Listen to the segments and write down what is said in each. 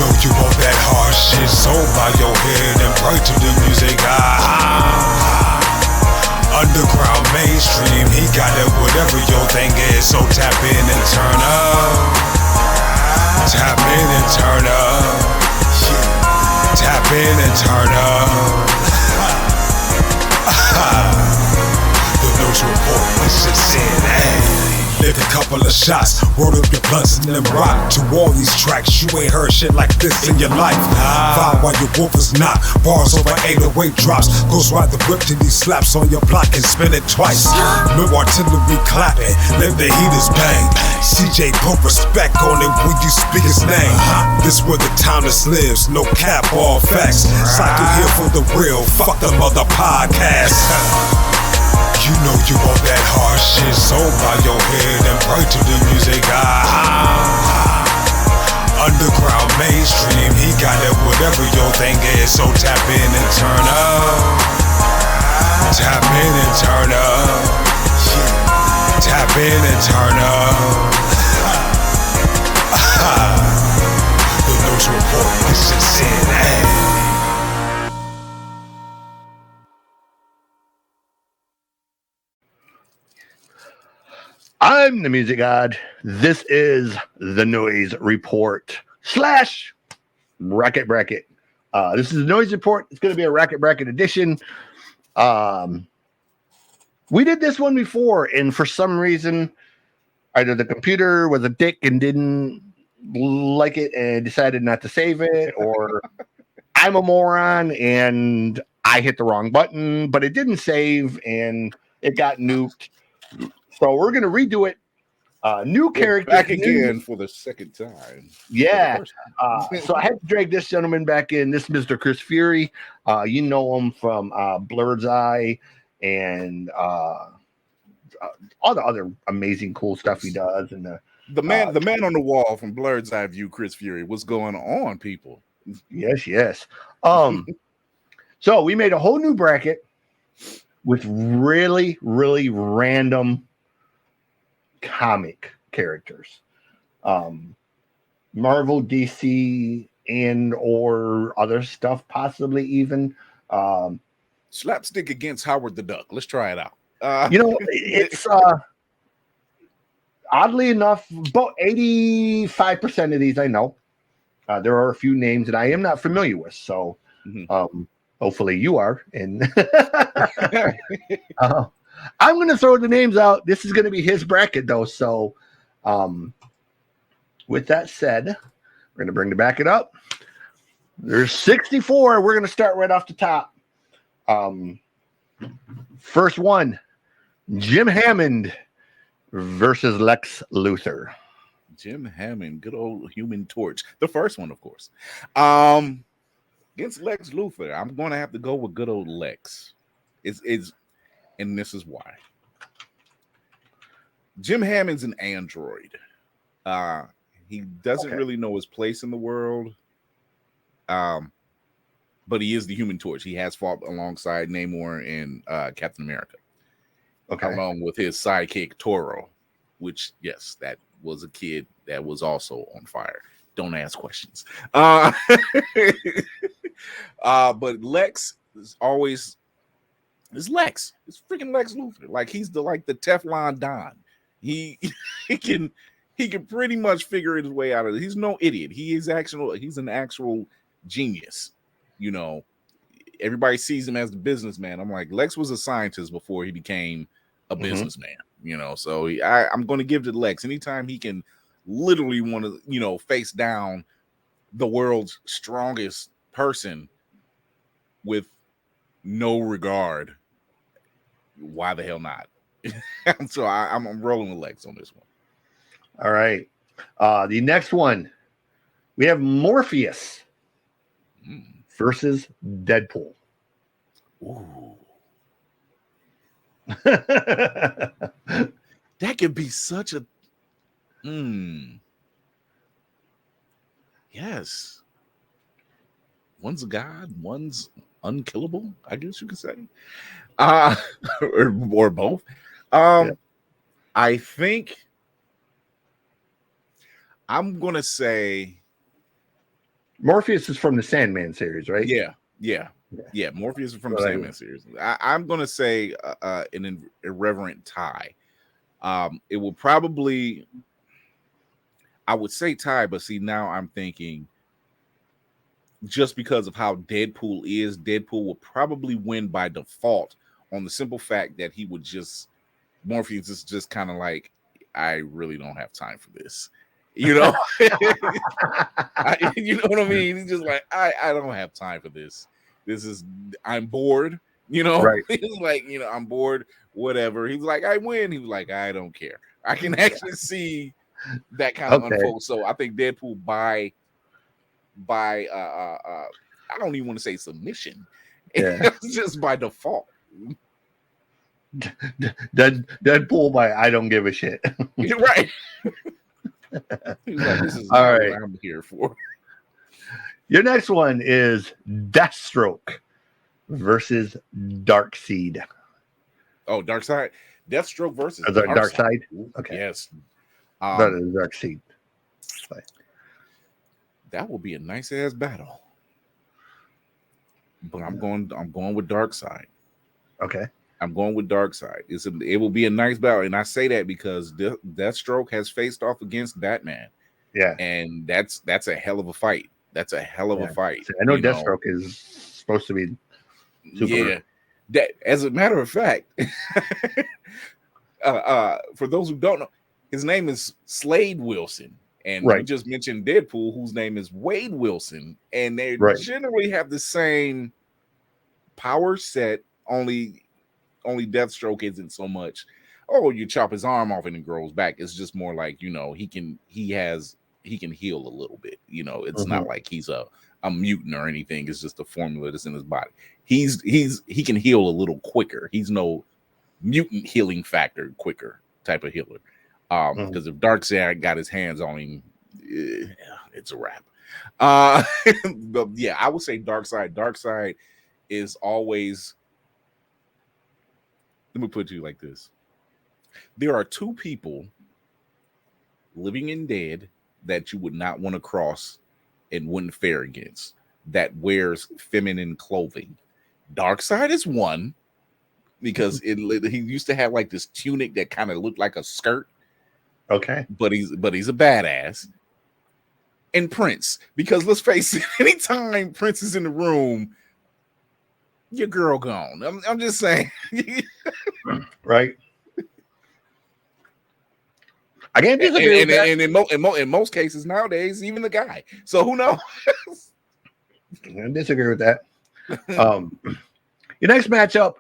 know you want that hard shit, so bow your head and pray to the music. Underground, mainstream, he got it, whatever your thing is, so tap in and turn up. Tap in and turn up. Tap in and turn up. The Noize Report, let's just in, Lift a couple of shots, roll up your blunts and then rock to all these tracks. You ain't heard shit like this in your life. Vibe while your wolf is not. Bars over 808 drops. Goes right the whip till he slaps on your block and spin it twice. No artillery clapping, let the heaters bang. CJ put respect on it when you speak his name. This where the townless lives, no cap, all facts. Cycle here for the real, fuck them other podcasts. You know you want that hard shit, so bow your head and pray to the music. Underground, mainstream, he got it, whatever your thing is, so tap in and turn up. Tap in and turn up. Tap in and turn up. The Noize Report, this is in, I'm the music god. This is the Noize Report / Racket Bracket. This is the Noize Report. It's going to be a Racket Bracket edition. We did this one before, and for some reason, either the computer was a dick and didn't like it and decided not to save it, or I'm a moron and I hit the wrong button, but it didn't save and it got nuked. So we're going to redo it. New character. Back again for the second time. Yeah. So I had to drag this gentleman back in. This is Mr. Chris Fury. You know him from Blurred's Eye and all the other amazing cool stuff he does. And the man on the wall from Blurred's Eye View, Chris Fury. What's going on, people? Yes. So we made a whole new bracket with really, really random comic characters, Marvel, DC, and or other stuff, possibly even Slapstick against Howard the Duck. Let's try it out. It's oddly enough, about 85% of these I know. There are a few names that I am not familiar with, so hopefully you are. And I'm going to throw the names out. This is going to be his bracket, though. So with that said, we're going to bring the bracket up. There's 64. We're going to start right off the top. First one, Jim Hammond versus Lex Luthor. Jim Hammond, good old Human Torch. The first one, of course. Against Lex Luthor, I'm going to have to go with good old Lex. And this is why. Jim Hammond's an android. He doesn't really know his place in the world. But he is the Human Torch. He has fought alongside Namor and Captain America. Along with his sidekick Toro, which, yes, that was a kid that was also on fire. Don't ask questions. But Lex is always... It's Lex. It's freaking Lex Luthor. Like he's the Teflon Don. He can pretty much figure his way out of it. He's no idiot. He's an actual genius. You know, everybody sees him as the businessman. I'm like, Lex was a scientist before he became a businessman. You know, so I'm going to give it to Lex. Anytime he can literally want to, face down the world's strongest person with no regard, why the hell not? So I'm rolling with Lex on this one. All right. The next one, we have Morpheus versus Deadpool. Ooh. That could be such a yes. One's a god, one's unkillable, I guess you could say. Or both. I think I'm gonna say Morpheus is from the Sandman series, right? Yeah. Morpheus is from the Sandman series. I'm gonna say an irreverent tie. It will probably, I would say tie, but see now I'm thinking just because of how Deadpool is, Deadpool will probably win by default on the simple fact that he would just, Morpheus is just kind of like, I really don't have time for this. You know, you know what I mean? He's just like, I don't have time for this. I'm bored. You know, right? He's like, I'm bored. Whatever. He's like, I win. He was like, I don't care. I can actually see that kind of unfold. So I think Deadpool by I don't even want to say submission. Yeah. It's just by default. Deadpool by I don't give a shit. You're right. He's like, this is all not right. what I'm here for. Your next one is Deathstroke versus Darkseid. Oh, Darkseid. Deathstroke versus Darkseid. Okay. Yes. That is Darkseid. That will be a nice ass battle. But I'm going with Darkseid. Okay. I'm going with Darkseid. It will be a nice battle, and I say that because Deathstroke has faced off against Batman. Yeah, and that's a hell of a fight. That's a hell of a fight. I know Deathstroke is supposed to be super. Yeah. That, as a matter of fact, for those who don't know, his name is Slade Wilson, and we just mentioned Deadpool, whose name is Wade Wilson, and they generally have the same power set. Only Deathstroke isn't so much, oh, you chop his arm off and it grows back. It's just more like, he can heal a little bit. It's not like he's a mutant or anything. It's just a formula that's in his body. He can heal a little quicker. He's no mutant healing factor quicker type of healer. Because if Darkseid got his hands on him, it's a wrap. But yeah, I would say Darkseid. Darkseid is always. Let me put it to you like this. There are two people, living and dead, that you would not want to cross and wouldn't fare against, that wears feminine clothing. Darkseid is one, because he used to have like this tunic that kind of looked like a skirt. Okay. But he's a badass. And Prince, because let's face it, anytime Prince is in the room, your girl gone. I'm just saying. Right. I can't disagree with that. And in most cases nowadays, even the guy. So who knows? I disagree with that. Your next matchup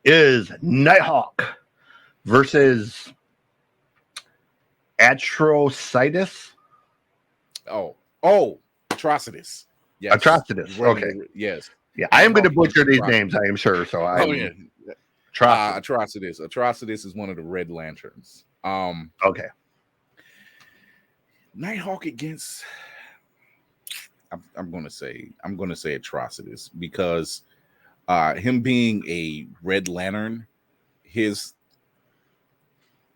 is Nighthawk versus Atrocytus. Oh, Atrocytus. Yes. Atrocytus. Okay. Yes. Yeah, I am going to butcher these names, I am sure. So Atrocytus. Atrocytus is one of the Red Lanterns. Okay. Nighthawk against. I'm going to say Atrocytus, because him being a Red Lantern, his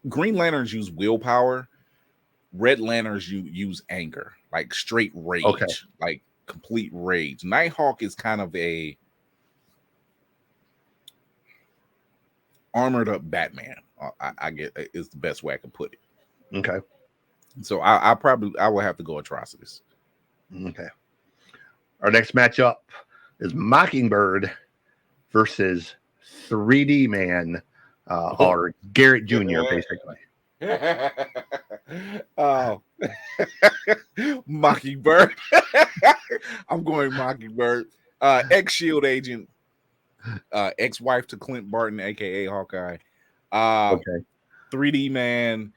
Green Lanterns use willpower. Red Lanterns use anger, like straight rage, like complete rage. Nighthawk is kind of a armored up Batman. I get is the best way I can put it. Okay. So I will have to go Atrocytus. Okay. Our next matchup is Mockingbird versus 3D Man, or Garrett Jr. basically. Oh, Mockingbird. I'm going Mockingbird. Ex-Shield agent, ex-wife to Clint Barton, aka Hawkeye. Okay. 3D Man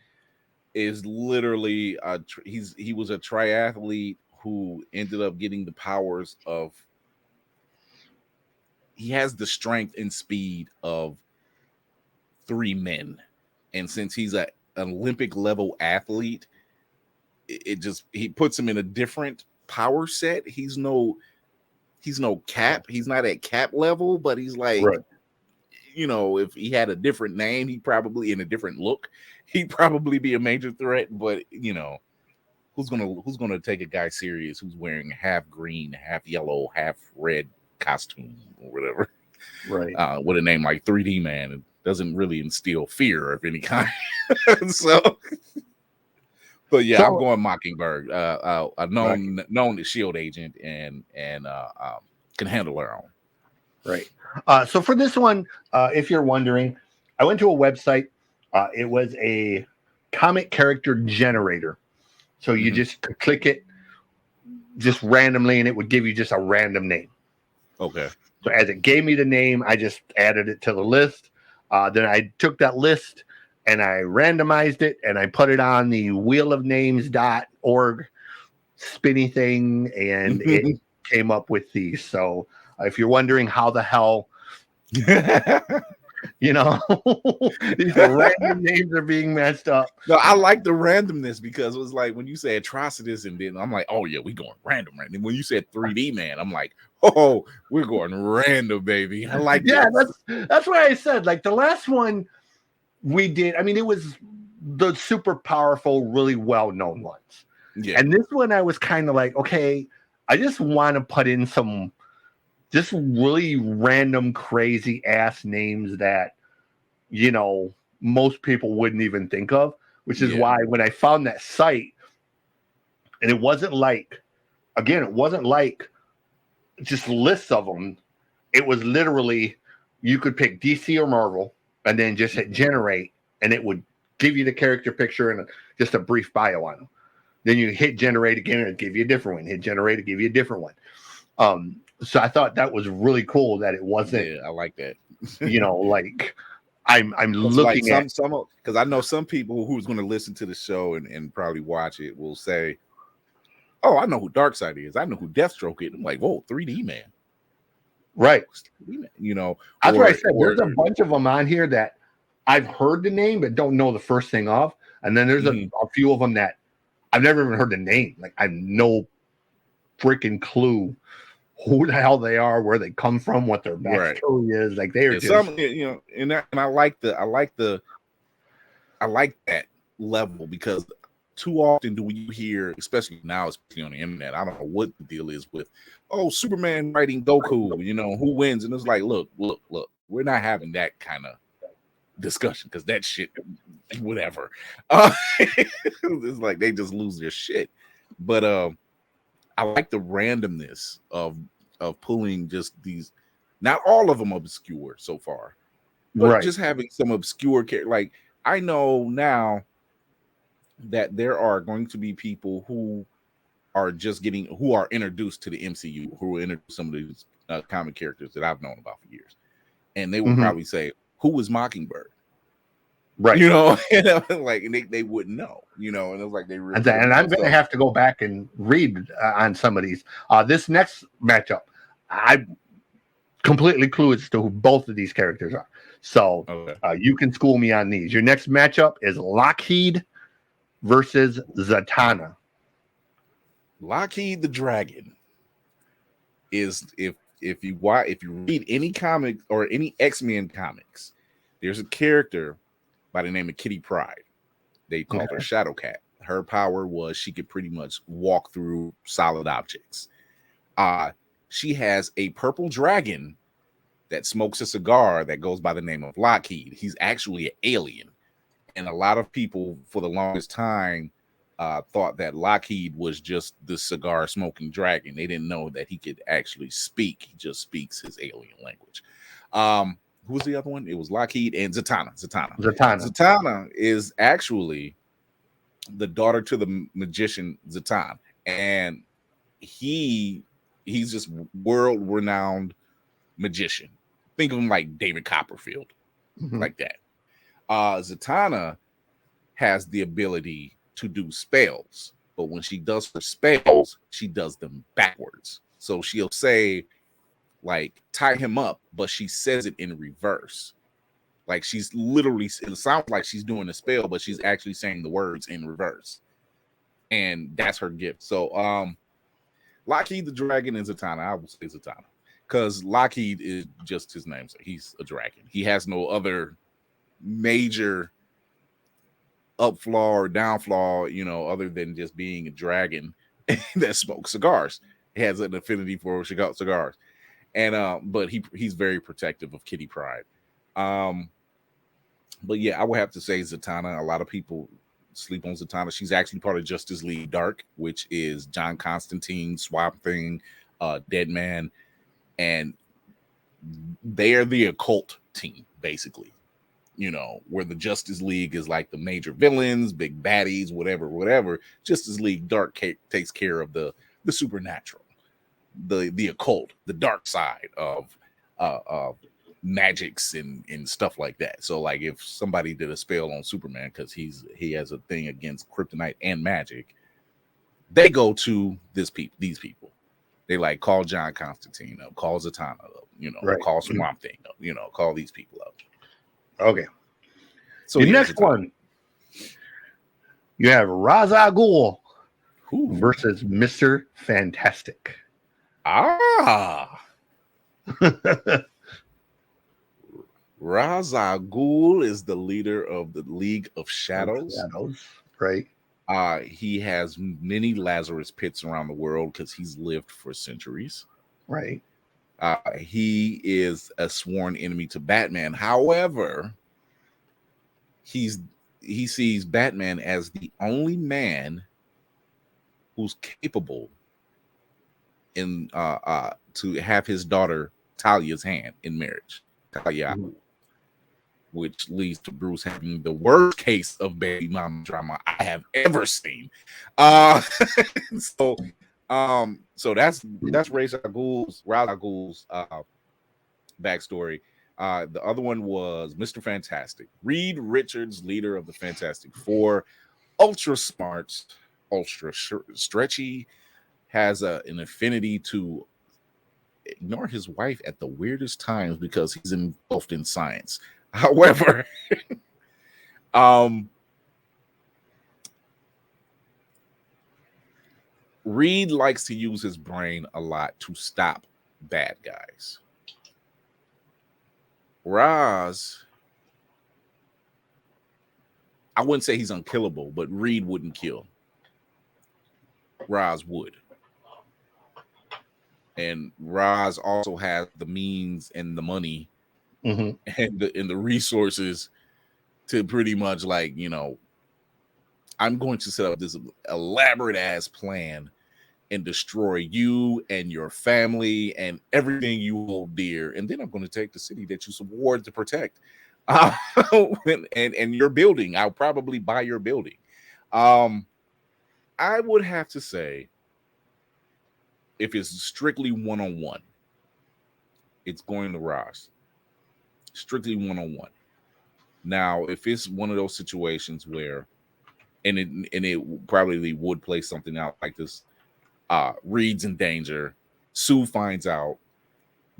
is literally he was a triathlete who ended up getting the powers of. He has the strength and speed of 3 men, and since he's an Olympic level athlete, he puts him in a different power set. He's no Cap. He's not at Cap level, but he's like, if he had a different name, he probably in a different look, he'd probably be a major threat. But who's gonna take a guy serious who's wearing half green, half yellow, half red costume or whatever, right? with a name like 3D Man? It doesn't really instill fear of any kind. So, but yeah, I'm going Mockingbird. A known Shield agent and can handle her own. Right. So for this one, if you're wondering, I went to a website. It was a comic character generator. So you just could click it just randomly, and it would give you just a random name. Okay. So as it gave me the name, I just added it to the list. Then I took that list and I randomized it, and I put it on the wheelofnames.org spinny thing, and it came up with these. So if you're wondering how the hell, these random names are being messed up. No, I like the randomness because it was like when you say Atrocytus, and then I'm like, oh yeah, we going random. And when you said 3D Man, I'm like, oh, we're going random, baby. I like that's why I said, like, the last one we did. I mean, it was the super powerful, really well-known ones. Yeah. And this one I was kind of like, okay, I just want to put in some just really random, crazy ass names that, most people wouldn't even think of, which is why when I found that site, and it wasn't like just lists of them. It was literally, you could pick DC or Marvel and then just hit generate, and it would give you the character picture and just a brief bio on them. Then you hit generate again, and it'd give you a different one. Hit generate, it'd give you a different one. So I thought that was really cool that it wasn't. Yeah, I like that. Like I'm looking like some because I know some people who's going to listen to the show and probably watch it will say, "Oh, I know who Darkseid is. I know who Deathstroke is." I'm like, "Whoa, 3D Man." Right. 3D Man, That's what I said. There's a bunch of them on here that I've heard the name but don't know the first thing of, and then there's a few of them that I've never even heard the name. Like, I have no freaking clue who the hell they are, where they come from, what their backstory is. Like, they're just some, and I like that level, because too often do we hear, especially now, especially on the internet, I don't know what the deal is with, Superman fighting Goku, who wins, and it's like, look, we're not having that kind of discussion, because that shit, whatever. It's like they just lose their shit. But I like the randomness of pulling just these, not all of them obscure so far, but just having some obscure character. Like, I know now that there are going to be people who are introduced to the MCU, who will introduce some of these comic characters that I've known about for years, and they will probably say, "Who is Mockingbird?" Right. Like, and they wouldn't know, and it was like they really. And I'm going to have to go back and read on some of these. This next matchup, I'm completely clueless to who both of these characters are. So you can school me on these. Your next matchup is Lockheed versus Zatanna. Lockheed the Dragon is, if you read any comic or any X-Men comics, there's a character by the name of Kitty Pryde. They called her Shadowcat. Her power was she could pretty much walk through solid objects. She has a purple dragon that smokes a cigar that goes by the name of Lockheed. He's actually an alien. And a lot of people for the longest time thought that Lockheed was just the cigar smoking dragon. They didn't know that he could actually speak. He just speaks his alien language. Who was the other one? It was Lockheed and Zatanna. Zatanna is actually the daughter to the magician Zatanna, and he's just world-renowned magician. Think of him like David Copperfield, like that. Zatanna has the ability to do spells, but when she does her spells, she does them backwards. So she'll say, like, tie him up, but she says it in reverse. Like, she's literally, it sounds like she's doing a spell, but she's actually saying the words in reverse. And that's her gift. So Lockheed the Dragon and Zatanna, I will say Zatanna, because Lockheed is just his name. So he's a dragon. He has no other major up flaw or down flaw, other than just being a dragon that smokes cigars. He has an affinity for cigars. And but he's very protective of Kitty Pryde. But yeah, I would have to say Zatanna. A lot of people sleep on Zatanna. She's actually part of Justice League Dark, which is John Constantine, Swamp Thing, Deadman, and they are the occult team, basically. Where the Justice League is like the major villains, big baddies, whatever. Justice League Dark takes care of the supernatural, the occult, the dark side of magics and stuff like that. So like if somebody did a spell on Superman because he has a thing against kryptonite and magic, they go to these people. They like call John Constantine up, call Zatanna up, Right. Call Swamp Thing up, call these people up. Okay. So the next one, you have Raza Ghul versus Mr. Fantastic. Raza Ghul is the leader of the League of Shadows. Right. He has many Lazarus pits around the world because he's lived for centuries. Right. He is a sworn enemy to Batman. However, he sees Batman as the only man who's capable in to have his daughter Talia's hand in marriage. Talia, which leads to Bruce having the worst case of baby mama drama I have ever seen. So that's Raza Ghul's backstory. The other one was Mr. Fantastic. Reed Richards, leader of the Fantastic Four, ultra smart, ultra stretchy, has an affinity to ignore his wife at the weirdest times because he's involved in science. However, Reed likes to use his brain a lot to stop bad guys. Raz, I wouldn't say he's unkillable, but Reed wouldn't kill. Raz would. And Raz also has the means and the money and the resources to pretty much like, I'm going to set up this elaborate ass plan and destroy you and your family and everything you hold dear. And then I'm going to take the city that you swore to protect and your building. I'll probably buy your building. I would have to say, if it's strictly one-on-one, it's going to Ross. Strictly one-on-one. Now, if it's one of those situations where, and it probably would play something out like this, Reed's in danger, Sue finds out,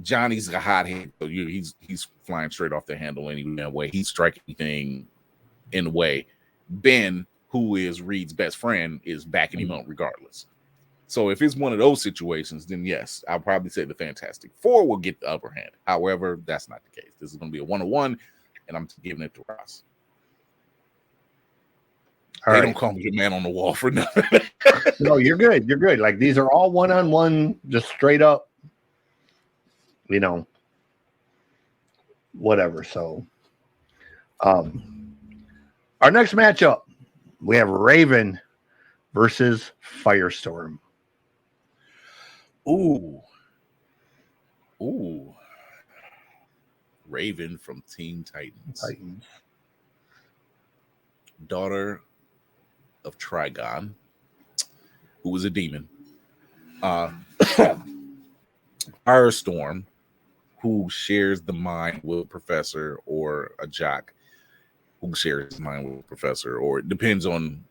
Johnny's a hothead, so he's flying straight off the handle anyway. He's striking anything in the way. Ben, who is Reed's best friend, is backing him up regardless. So if it's one of those situations, then yes, I'll probably say the Fantastic Four will get the upper hand. However, that's not the case. This is going to be a 1-on-1, and I'm giving it to Ross. They don't call me the man on the wall for nothing. No, you're good. You're good. Like these are all 1-on-1, just straight up, whatever. So, our next matchup, we have Raven versus Firestorm. Ooh. Raven from Teen Titans. Daughter of Trigon, who was a demon. Firestorm, who shares the mind with a professor or a jock who shares his mind with a professor, or it depends on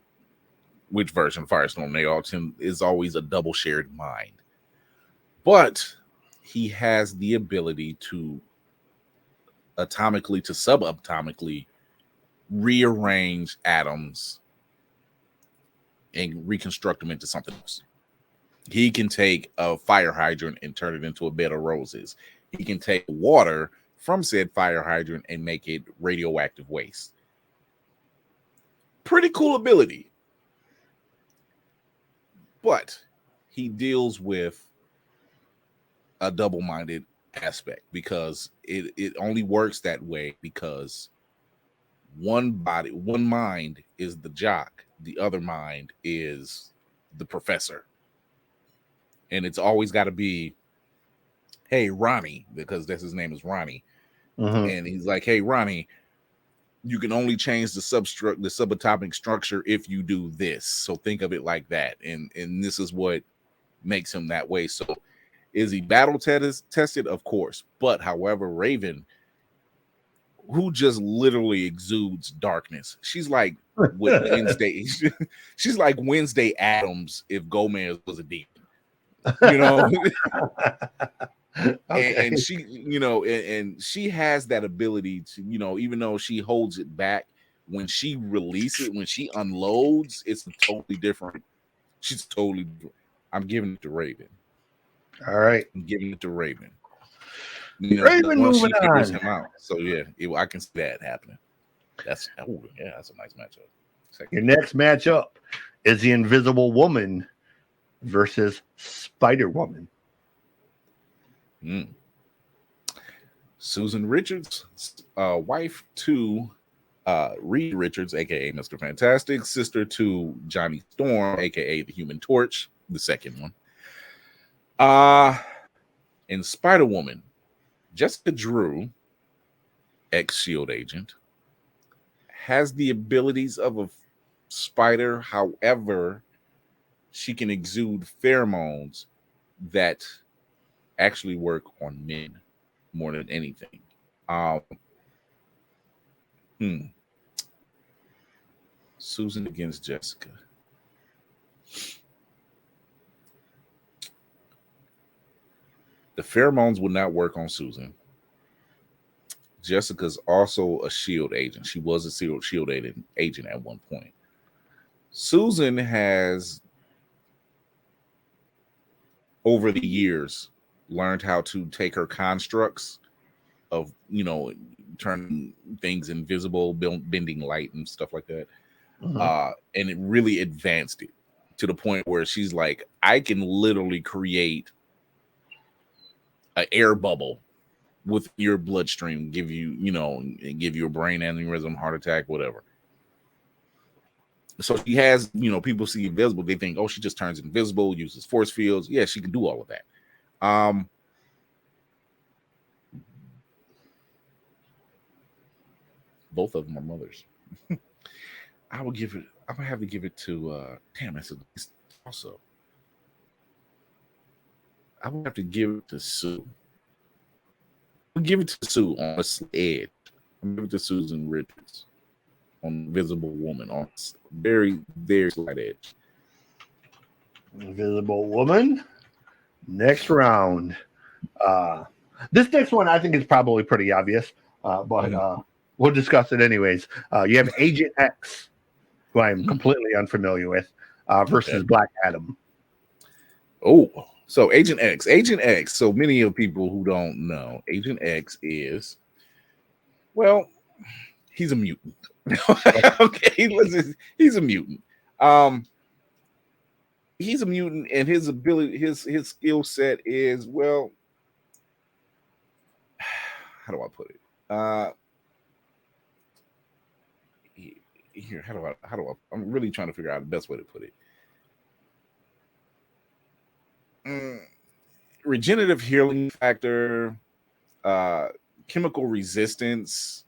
which version of Firestorm they all is always a double shared mind. But he has the ability to atomically to subatomically rearrange atoms and reconstruct them into something else. He can take a fire hydrant and turn it into a bed of roses. He can take water from said fire hydrant and make it radioactive waste. Pretty cool ability. But he deals with a double-minded aspect because it only works that way because one mind is the jock, the other mind is the professor. And it's always got to be, hey, Ronnie, because that's his name is Ronnie. Mm-hmm. And he's like, hey, Ronnie, you can only change the subatomic structure if you do this. So think of it like that. And this is what makes him that way. So is he battle tested? Of course. But however, Raven, who just literally exudes darkness. She's like Wednesday. She's like Wednesday Addams if Gomez was a demon. You know? Okay. And she, you know, and she has that ability to, you know, even though she holds it back, when she releases it, when she unloads, it's totally different. She's totally different. I'm giving it to Raven. All right. I'm giving it to Raven. You know, Raven once she moving figures on. him out. So yeah, I can see that happening. That's a nice matchup. Your next matchup is the Invisible Woman versus Spider Woman. Susan Richards, wife to Reed Richards, aka Mr. Fantastic, sister to Johnny Storm, aka the Human Torch, the second one. In Spider Woman, Jessica Drew, ex-Shield agent, has the abilities of a spider. However, she can exude pheromones that actually work on men more than anything. Susan against Jessica. The pheromones would not work on Susan. Jessica's also a Shield agent. She was a Shield agent at one point. Susan has, over the years, learned how to take her constructs of, you know, turning things invisible, bending light and stuff like that. And it really advanced it to the point where she's like, I can literally create an air bubble with your bloodstream, give you a brain aneurysm, heart attack, whatever. So she has, you know, people see invisible, they think, oh, she just turns invisible, uses force fields. Yeah, she can do all of that. Both of them are mothers. I'm gonna have to give it to also. I would have to give it to Sue. I'll give it to Sue on a edge. I'll give it to Susan Richards on Invisible Woman on very, very slight edge. Invisible Woman. Next round. This next one I think is probably pretty obvious, but we'll discuss it anyways. You have Agent X, who I'm completely unfamiliar with, versus Black Adam. Oh, so Agent X. So many of people who don't know, Agent X is, well, he's a mutant. Okay, he's a mutant. He's a mutant, and his ability, his skill set is, well, how do I put it? Here, how do I? I'm really trying to figure out the best way to put it. Regenerative healing factor, chemical resistance,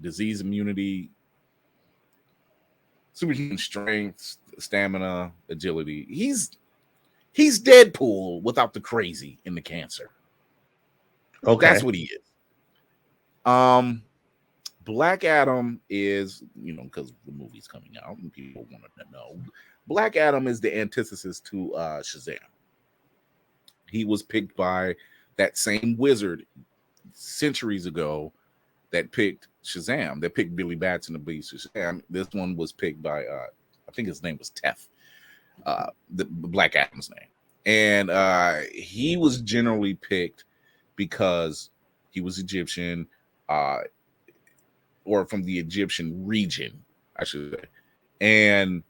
disease immunity, superhuman strength, stamina, agility. He's Deadpool without the crazy and the cancer. Okay, that's what he is. Black Adam is, you know, because the movie's coming out and people want to know. Black Adam is the antithesis to Shazam. He was picked by that same wizard centuries ago that picked Shazam, that picked Billy Batson to be Shazam. This one was picked by, I think his name was Tef, the Black Adam's name. And he was generally picked because he was Egyptian, or from the Egyptian region, I should say. And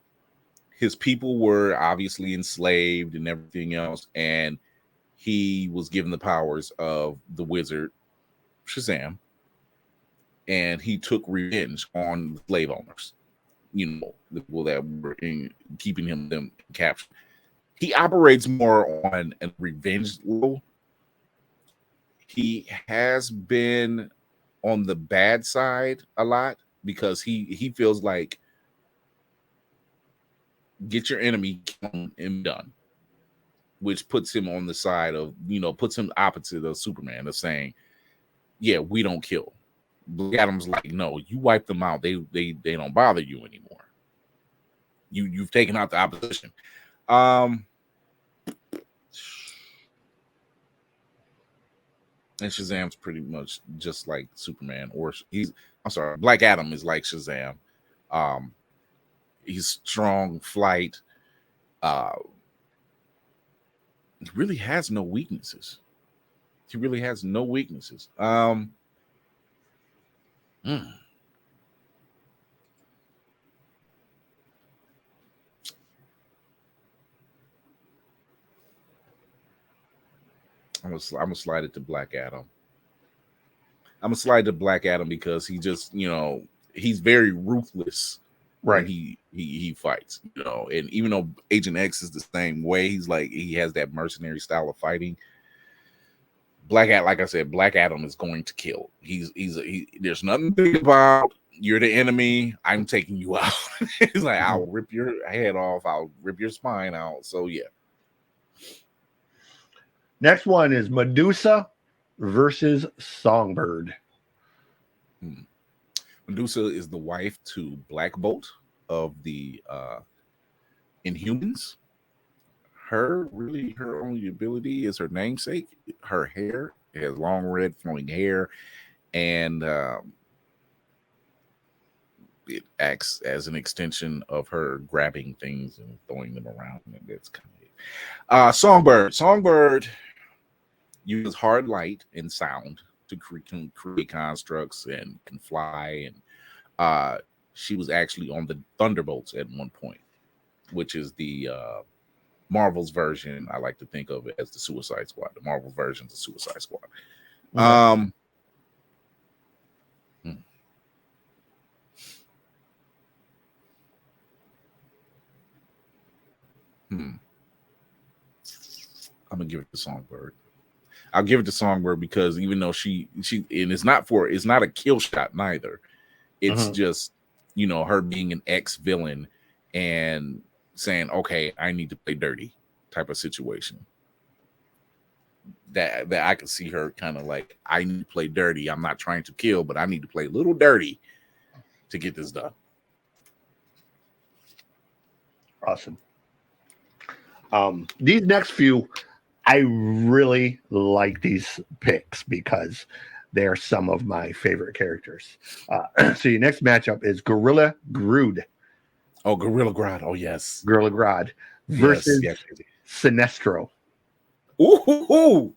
his people were obviously enslaved and everything else, and he was given the powers of the wizard Shazam, and he took revenge on the slave owners, the people that were keeping them captured. He operates more on a revenge level. He has been on the bad side a lot because he feels like get your enemy killed and done, which puts him on the side of, puts him opposite of Superman, of saying, yeah, we don't kill. Black Adam's like, no, you wipe them out. They don't bother you anymore. You've taken out the opposition. And Shazam's pretty much just like Superman, or Black Adam is like Shazam. He's strong, flight. He really has no weaknesses. I'm gonna slide it to Black Adam. I'm gonna slide to Black Adam because he just, he's very ruthless. Right. He fights, and even though Agent X is the same way, he has that mercenary style of fighting. Like I said, Black Adam is going to kill. There's nothing big about, you're the enemy, I'm taking you out. He's like, I'll rip your head off, I'll rip your spine out. So yeah. Next one is Medusa versus Songbird. Medusa is the wife to Black Bolt of the Inhumans. Her only ability is her namesake. Her hair, it has long red flowing hair, and it acts as an extension of her grabbing things and throwing them around. And that's kind of it. Songbird uses hard light and sound to create constructs and can fly. And she was actually on the Thunderbolts at one point, which is the Marvel's version. I like to think of it as the Suicide Squad. The Marvel version of the Suicide Squad. I'm gonna give it to Songbird. I'll give it to Songbird because even though she and it's not a kill shot neither. It's just, her being an ex-villain and saying, okay, I need to play dirty type of situation. That I could see her kind of like, I need to play dirty. I'm not trying to kill, but I need to play a little dirty to get this done. Awesome. These next few, I really like these picks because they're some of my favorite characters. So your next matchup is Gorilla Grodd. Oh, Gorilla Grodd. Oh, yes. Gorilla Grodd versus Sinestro. Ooh.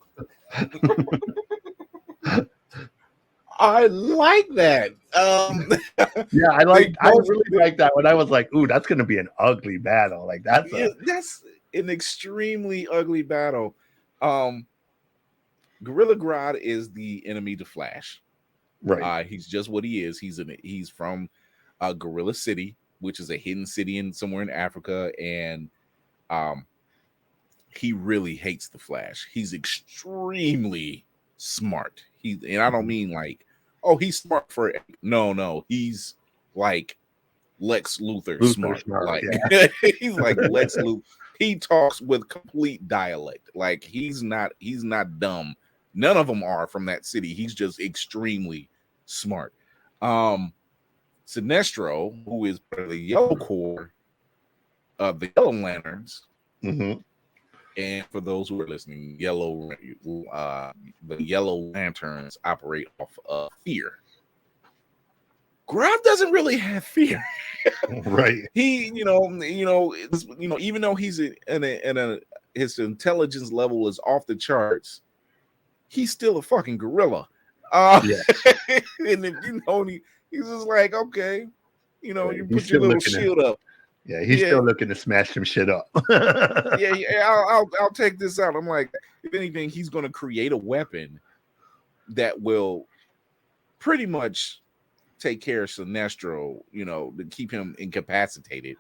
I like that. Yeah, I really like that when I was like, ooh, that's gonna be an ugly battle. Like that's an extremely ugly battle. Gorilla Grodd is the enemy to Flash. Right. He's just what he is. He's from Gorilla City, which is a hidden city somewhere in Africa, and he really hates the Flash. He's extremely smart. And I don't mean like, oh, he's smart for it. No, he's like Lex Luthor smart. Like he's like Lex Luthor. He talks with complete dialect. Like he's not dumb. None of them are from that city. He's just extremely smart. Sinestro, who is part of the Yellow Corps of the Yellow Lanterns, and for those who are listening, the Yellow Lanterns operate off of fear. Grodd doesn't really have fear, right? He, even though he's his intelligence level is off the charts, he's still a fucking gorilla. And he's just like, okay, You know, Right. you He's put your still little looking at. shield up. Yeah, he's Yeah. still looking to smash some shit up. I'll take this out. I'm like, if anything, he's going to create a weapon that will pretty much take care of Sinestro, you know, to keep him incapacitated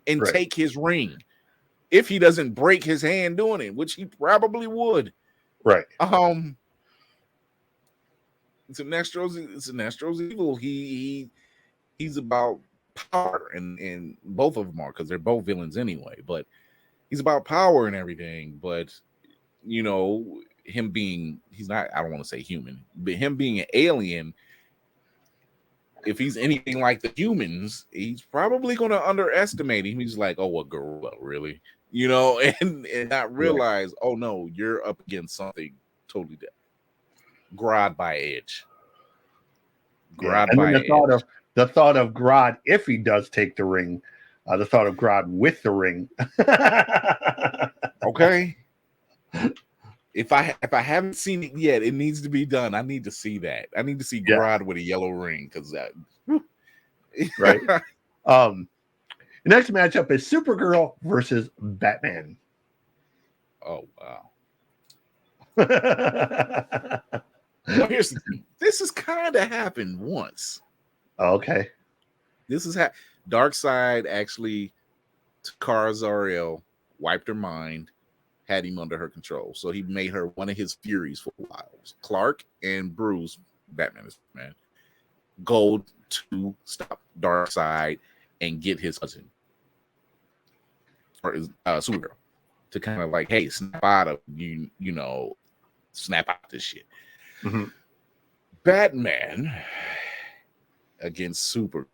and Right. take his ring. If he doesn't break his hand doing it, which he probably would. Right. Sinestro's evil. He's about power, and both of them are, because they're both villains anyway. But he's about power and everything. But you know, he's not. I don't want to say human, but him being an alien. If he's anything like the humans, he's probably going to underestimate him. He's like, oh, a gorilla, really? You know, and not realize, oh no, you're up against something totally different. Grodd by edge. Yeah. And then the thought of Grodd, if he does take the ring, the thought of Grodd with the ring. Okay. If I haven't seen it yet, it needs to be done. I need to see that. I need to see Grodd with a yellow ring, because that. Right. The next matchup is Supergirl versus Batman. Oh wow. Here's the thing. This has kind of happened once. Okay. This is Darkseid actually, Kara Zor-El wiped her mind, had him under her control. So he made her one of his Furies for a while. Clark and Bruce, Batman is man, go to stop Darkseid and get his cousin, or Supergirl, to kind of like, hey, snap out of snap out this shit. Mm-hmm. Batman against Supergirl.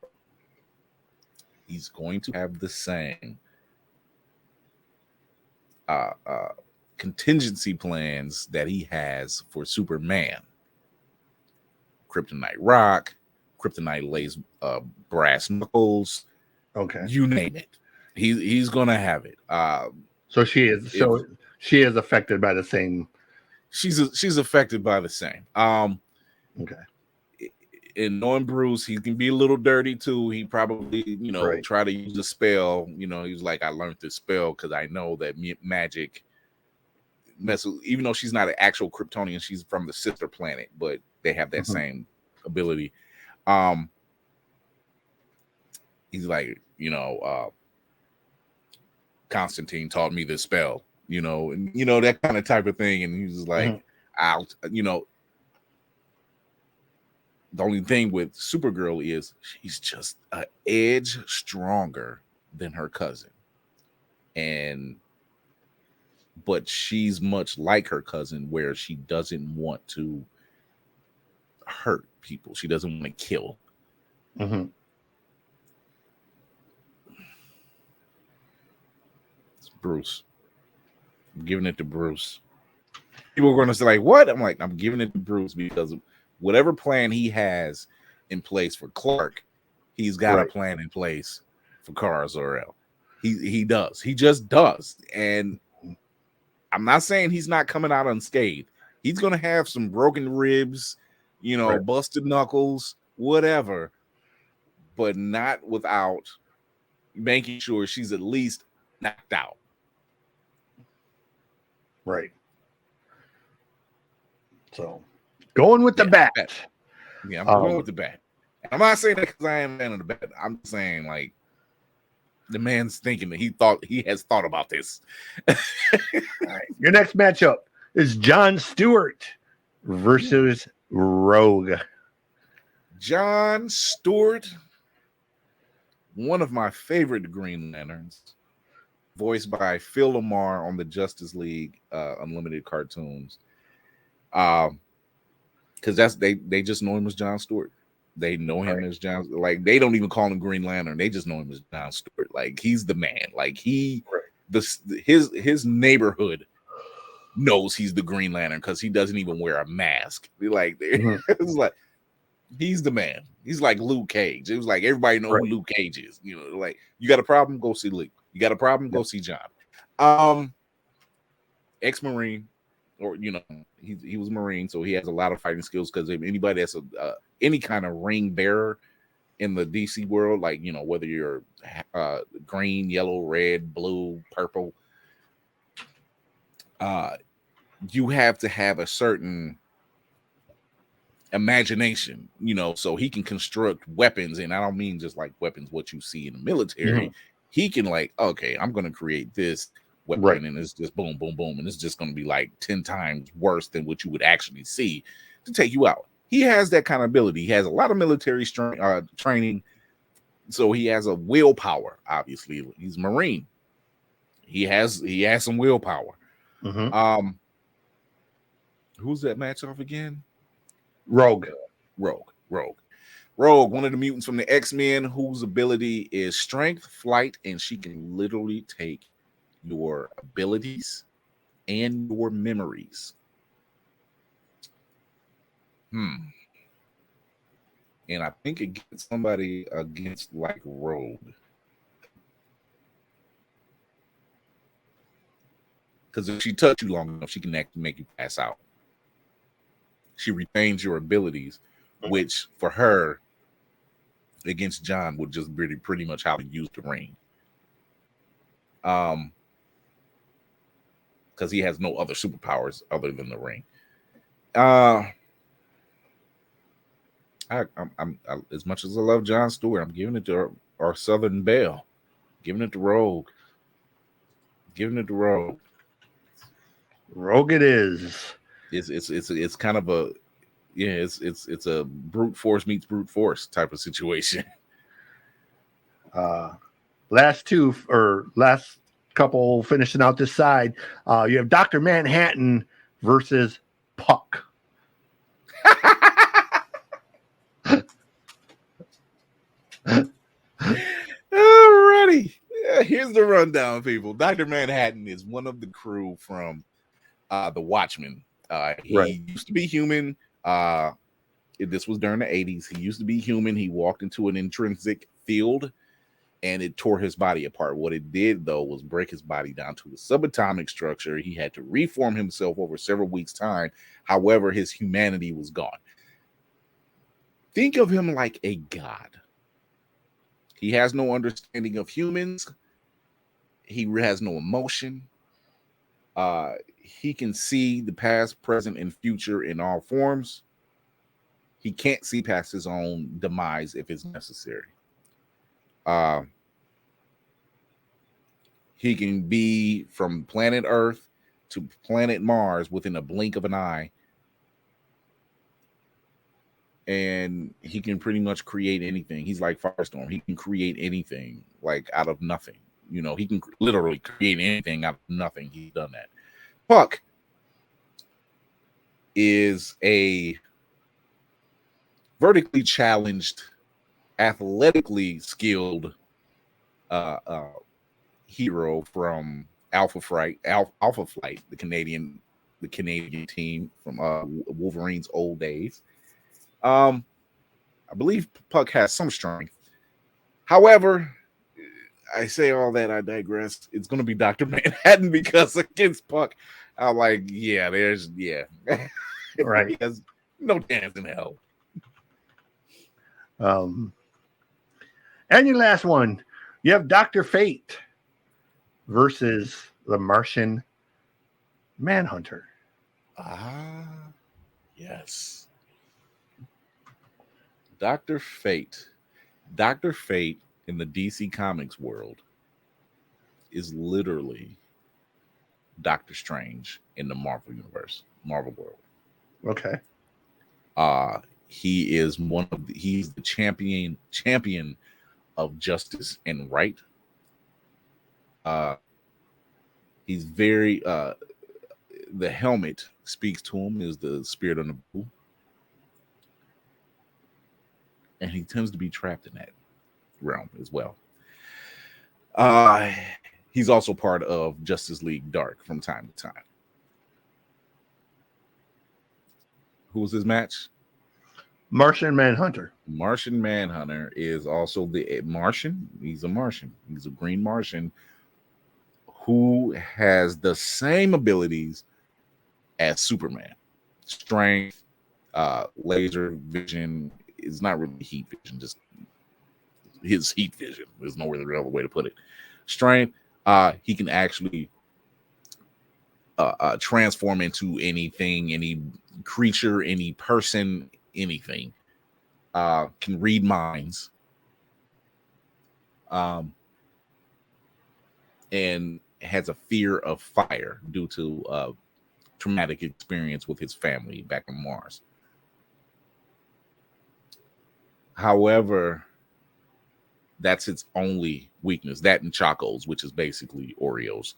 He's going to have the same contingency plans that he has for Superman. Kryptonite rock, Kryptonite lays brass knuckles. Okay. You name it. He's gonna have it. So she is affected by the same. She's affected by the same. Okay. And knowing Bruce, he can be a little dirty too. He probably, try to use a spell. He's like, I learned this spell because I know that magic messes. Even though she's not an actual Kryptonian, she's from the sister planet, but they have that same ability. He's like, Constantine taught me this spell, and that kind of type of thing. And he's like, the only thing with Supergirl is she's just an edge stronger than her cousin. But she's much like her cousin, where she doesn't want to hurt people. She doesn't want to kill. Mm-hmm. It's Bruce. I'm giving it to Bruce. People are going to say, like, what? I'm like, I'm giving it to Bruce because whatever plan he has in place for Clark, he's got a plan in place for Kara Zor-El. He does. He just does. And I'm not saying he's not coming out unscathed. He's going to have some broken ribs, busted knuckles, whatever, but not without making sure she's at least knocked out. Right. So, going with the bat. Yeah, I'm going with the bat. I'm not saying that because I am a fan of the bat. I'm saying, like, the man's thinking that he has thought about this. All right. Your next matchup is Jon Stewart versus Rogue. Jon Stewart, one of my favorite Green Lanterns, voiced by Phil Lamar on the Justice League Unlimited cartoons. Because they just know him as Jon Stewart. They know him as Jon. Like, they don't even call him Green Lantern. They just know him as Jon Stewart. Like, he's the man. Like, his neighborhood knows he's the Green Lantern because he doesn't even wear a mask. Like, it's like, he's the man. He's like Luke Cage. It was like everybody knows who Luke Cage is. Like, you got a problem, go see Luke. You got a problem, go see John. Ex-Marine, or he was a Marine, so he has a lot of fighting skills. Because if anybody that's any kind of ring bearer, in the DC world, like, you know, whether you're green, yellow, red, blue, purple, you have to have a certain imagination, you know, so he can construct weapons. And I don't mean just like weapons, what you see in the military. He can like, okay, I'm going to create this weapon, and it's just boom, boom, boom, and it's just going to be like 10 times worse than what you would actually see to take you out. He has that kind of ability. He has a lot of military training, so he has a willpower. Obviously, he's a Marine. He has some willpower. Who's that match off again? Rogue, one of the mutants from the X-Men, whose ability is strength, flight, and she can literally take your abilities and your memories. And I think it gets somebody against like Rogue. Because if she touched you long enough, she can actually make you pass out. She retains your abilities, which for her against Jon would just be pretty much how he used the ring. Because he has no other superpowers other than the ring. I'm as much as I love Jon Stewart, I'm giving it to our Southern Belle, giving it to Rogue, Rogue it is. It's kind of a it's a brute force meets brute force type of situation. Last couple finishing out this side. You have Dr. Manhattan versus Puck. Alrighty. Here's the rundown, people. Dr. Manhattan is one of the crew from The Watchmen. He used to be human. This was during the 80s. He used to be human. He walked into an intrinsic field and it tore his body apart. What it did, though, was break his body down to a subatomic structure. He had to reform himself over several weeks' time. However, his humanity was gone. Think of him like a god. He has no understanding of humans. He has no emotion. He can see the past, present, and future in all forms. He can't see past his own demise if it's necessary. He can be from planet Earth to planet Mars within a blink of an eye. And he can pretty much create anything. He's like Firestorm. He can create anything like out of nothing. You know, he can literally create anything out of nothing. He's done that. Puck is a vertically challenged, athletically skilled hero from Alpha Flight, the Canadian team from Wolverine's old days. I believe Puck has some strength. However, I say all that, I digress. It's going to be Dr. Manhattan because against Puck, I'm like, right. He has no chance in hell. And your last one, you have Dr. Fate versus the Martian Manhunter. Yes. Dr. Fate. Dr. Fate in the DC Comics world is literally Doctor Strange in the Marvel universe, Marvel world. Okay. He is he's the champion of justice and right. He's very the helmet speaks to him is the spirit on the blue. And he tends to be trapped in that realm as well. He's also part of Justice League Dark from time to time. Who was his match? Martian Manhunter. Martian Manhunter is also the Martian. He's a Martian. He's a green Martian who has the same abilities as Superman. Strength, laser vision. It's not really heat vision, just his heat vision. There's no other way to put it. Strength, he can actually transform into anything, any creature, any person, anything. Can read minds. And has a fear of fire due to traumatic experience with his family back on Mars. However, that's its only weakness. That and Chocos, which is basically Oreos.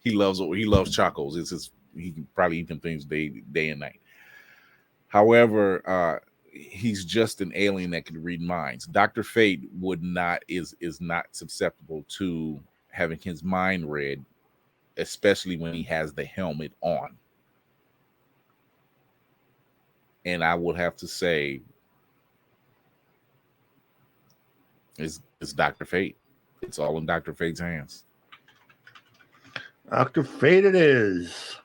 He loves Chocos. He can probably eat them things day and night. However, he's just an alien that can read minds. Dr. Fate is not susceptible to having his mind read, especially when he has the helmet on. And I would have to say it's Dr. Fate. It's all in Dr. Fate's hands. Dr. Fate it is.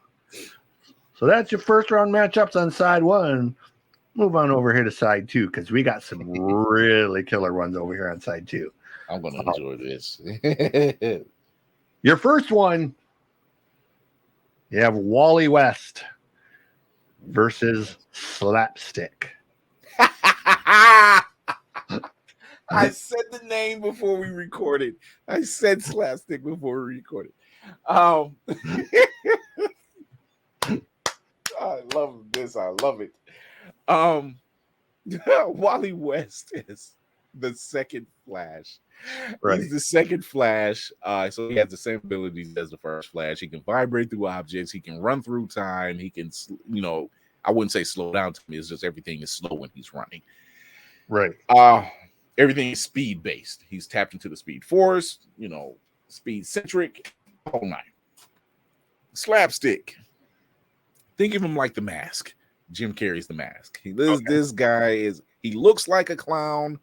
So that's your first round matchups on side one. Move on over here to side two, because we got some really killer ones over here on side two. I'm going to enjoy this. Your first one, you have Wally West versus Slapstick. I said the name before we recorded. I said Slapstick before we recorded. I love this. I love it. Wally West is the second Flash. Right. He's the second Flash. So he has the same abilities as the first Flash. He can vibrate through objects. He can run through time. He can, I wouldn't say slow down to me. It's just everything is slow when he's running. Right. Everything is speed based. He's tapped into the speed force, speed centric, whole nine. Think of him like The Mask. Jim Carrey's The Mask. This guy he looks like a clown.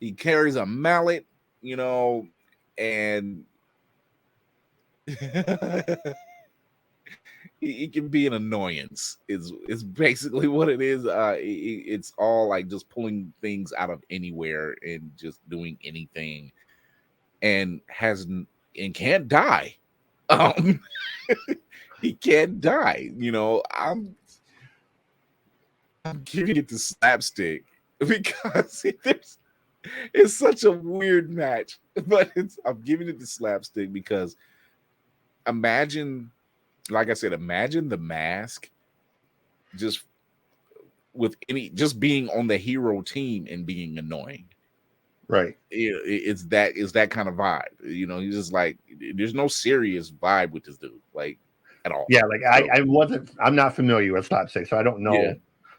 He carries a mallet, and he can be an annoyance. Is basically what it is. It's all like just pulling things out of anywhere and just doing anything, and can't die. He can't die. I'm giving it to Slapstick because it's such a weird match, but I'm giving it to Slapstick because imagine the Mask just being on the hero team and being annoying. Right. It's that kind of vibe. He's just like, there's no serious vibe with this dude, like, at all. Yeah, I'm not familiar with Slapstick, so I don't know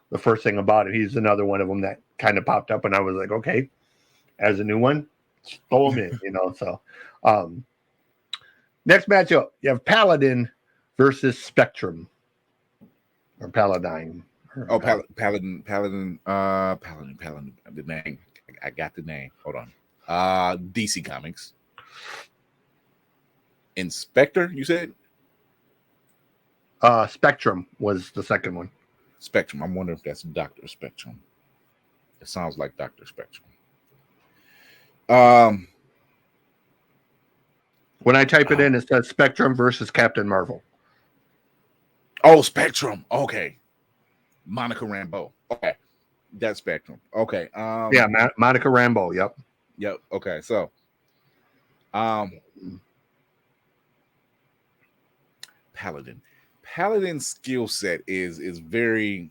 the first thing about it. He's another one of them that kind of popped up, and I was like, okay, as a new one, throw him in, So, next matchup, you have Paladin versus Spectrum, or Paladin. Paladin. The name, I got the name. Hold on. DC Comics. Inspector, you said? Spectrum was the second one. Spectrum. I'm wondering if that's Dr. Spectrum. It sounds like Dr. Spectrum. When I type it in, it says Spectrum versus Captain Marvel. Oh, Spectrum. Okay. Monica Rambeau. Okay. That's Spectrum. Okay. Monica Rambeau. Yep. Yep. Okay. So, Paladin's skill set is very.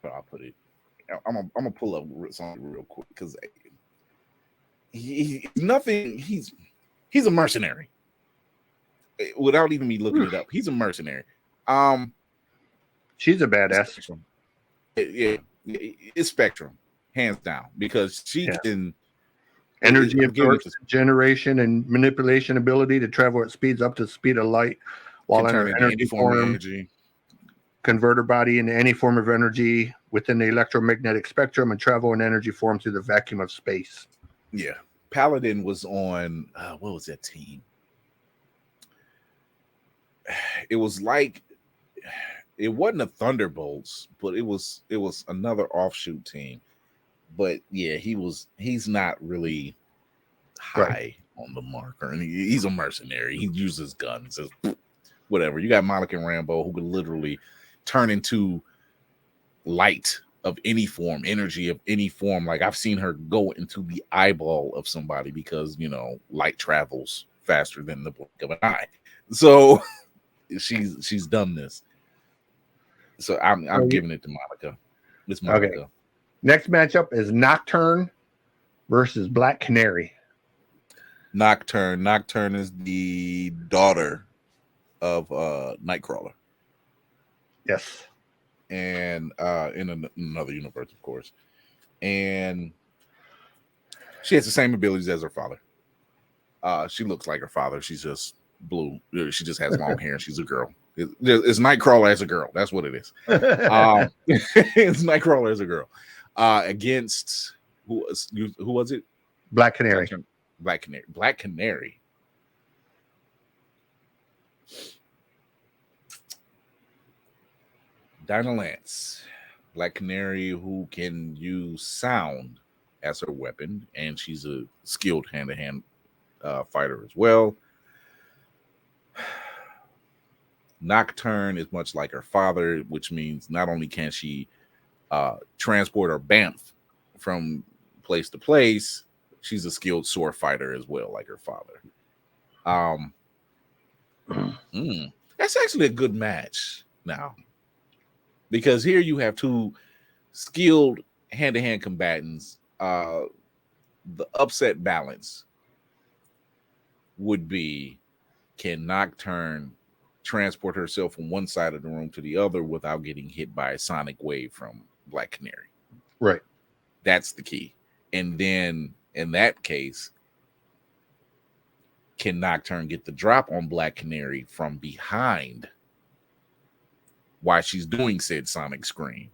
I'll put it. I'm gonna pull up something real quick because he's a mercenary. Without even me looking it up, he's a mercenary. She's a badass. Spectrum. It's Spectrum, hands down, because she can energy absorption, generation, and manipulation ability to travel at speeds up to the speed of light, while in her energy form, convert her body into any form of energy within the electromagnetic spectrum, and travel in energy form through the vacuum of space. Yeah, Paladin was on what was that team? It was like it wasn't a Thunderbolts, but it was another offshoot team. But yeah, he's not really high on the marker, and he's a mercenary. He uses guns as whatever. You got Monica Rambeau, who can literally turn into light of any form, energy of any form. Like I've seen her go into the eyeball of somebody because light travels faster than the blink of an eye. So she's done this. So I'm giving it to Monica. It's Monica. Okay. Next matchup is Nocturne versus Black Canary. Nocturne. Nocturne is the daughter of Nightcrawler. Yes. And in another universe, of course. And she has the same abilities as her father. She looks like her father. She's just blue. She just has long hair. She's a girl. It's Nightcrawler as a girl. That's what it is. It's Nightcrawler as a girl. Against who was it? Black Canary. Black Canary. Black Canary. Dinah Lance. Black Canary, who can use sound as her weapon, and she's a skilled hand-to-hand fighter as well. Nocturne is much like her father, which means not only can she transport or bamf from place to place, she's a skilled sword fighter as well, like her father. That's actually a good match now, because here you have two skilled hand-to-hand combatants. The upset balance would be, can Nocturne transport herself from one side of the room to the other without getting hit by a sonic wave from Black Canary? Right. That's the key. And then in that case, can Nocturne get the drop on Black Canary from behind while she's doing said sonic scream?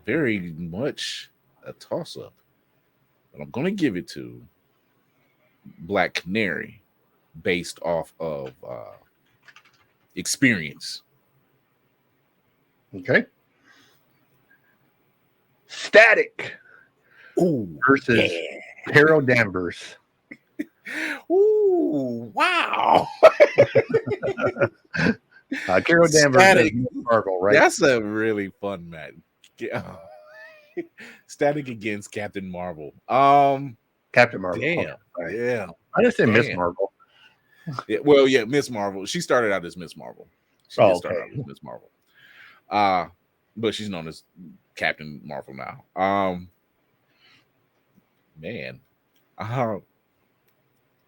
Very much a toss-up. But I'm going to give it to Black Canary based off of experience. Okay. Static versus Carol Danvers. Ooh, wow. Carol Danvers Static. is Marvel, right? That's a really fun match. Static against Captain Marvel. Captain Marvel. Damn. Okay, right. Yeah. I just say Miss Marvel. Yeah, well, yeah, Miss Marvel. She started out as Miss Marvel. She did start out as Miss Marvel. But she's known as Captain Marvel now. Man.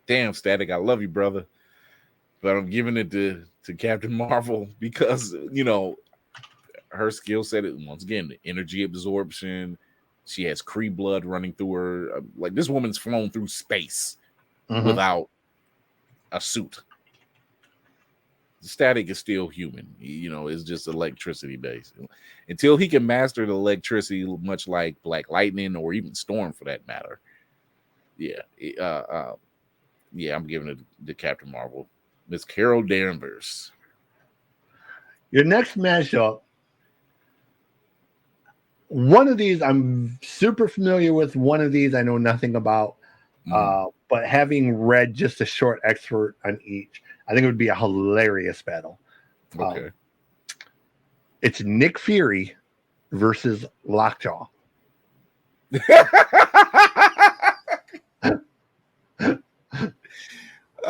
Damn, Static, I love you, brother. But I'm giving it to Captain Marvel because, her skill set is, once again, the energy absorption. She has Kree blood running through her. Like, this woman's flown through space without a suit. Static is still human. It's just electricity based. Until he can master the electricity, much like Black Lightning or even Storm for that matter. Yeah. I'm giving it to Captain Marvel. Miss Carol Danvers. Your next matchup, one of these I'm super familiar with. One of these I know nothing about. But having read just a short excerpt on each, I think it would be a hilarious battle. Okay. It's Nick Fury versus Lockjaw.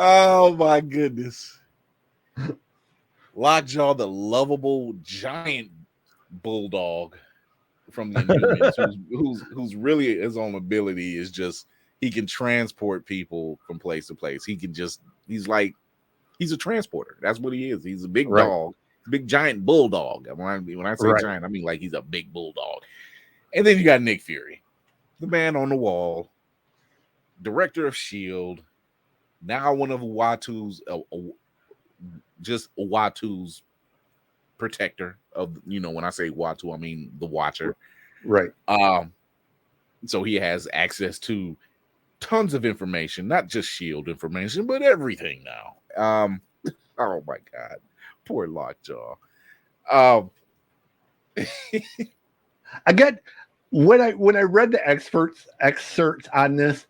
Oh my goodness. Lockjaw, the lovable giant bulldog from the Inhumans, who's really his own ability is just he can transport people from place to place. He's a transporter. That's what he is. He's a big dog, big giant bulldog. When I say giant, I mean like he's a big bulldog. And then you got Nick Fury, the man on the wall, director of S.H.I.E.L.D., now one of Uatu's, just Uatu's protector of, when I say Uatu, I mean the Watcher. Right. So he has access to tons of information, not just S.H.I.E.L.D. information, but everything now. Oh my god, poor Lockjaw. I get when I read the excerpts on this,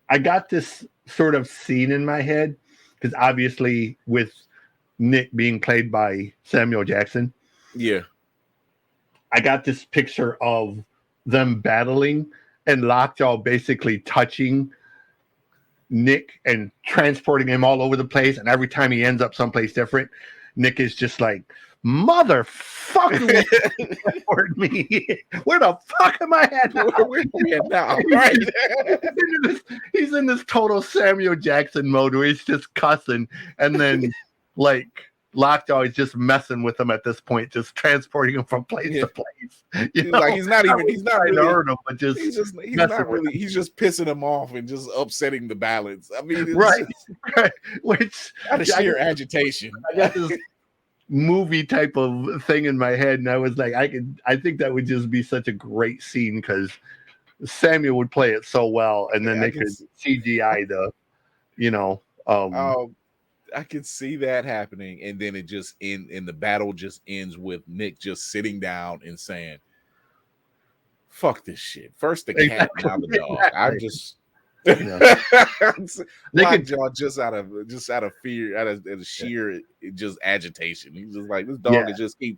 I got this sort of scene in my head because obviously with Nick being played by Samuel Jackson, Yeah, I got this picture of them battling and Lockjaw basically touching Nick and transporting him all over the place, and every time he ends up someplace different, Nick is just like, motherfucker, toward me. Where the fuck am I at now? where are we at now? Right. He's in this total Samuel Jackson mode where he's just cussing, and then like Lockjaw is just messing with him at this point, just transporting him from place to place. He's like he's not really hurt him, but just he's not really he's just pissing him off and just upsetting the balance. I mean, it's right. Which out of sheer agitation. I got this movie type of thing in my head, and I was like, I think that would just be such a great scene because Samuel would play it so well, and then they could CGI the, I could see that happening, and then it just in the battle just ends with Nick just sitting down and saying, "Fuck this shit." First the cat, now the dog. I'm just Lockjaw just out of fear, out of sheer just agitation. He's just like, this dog is just keep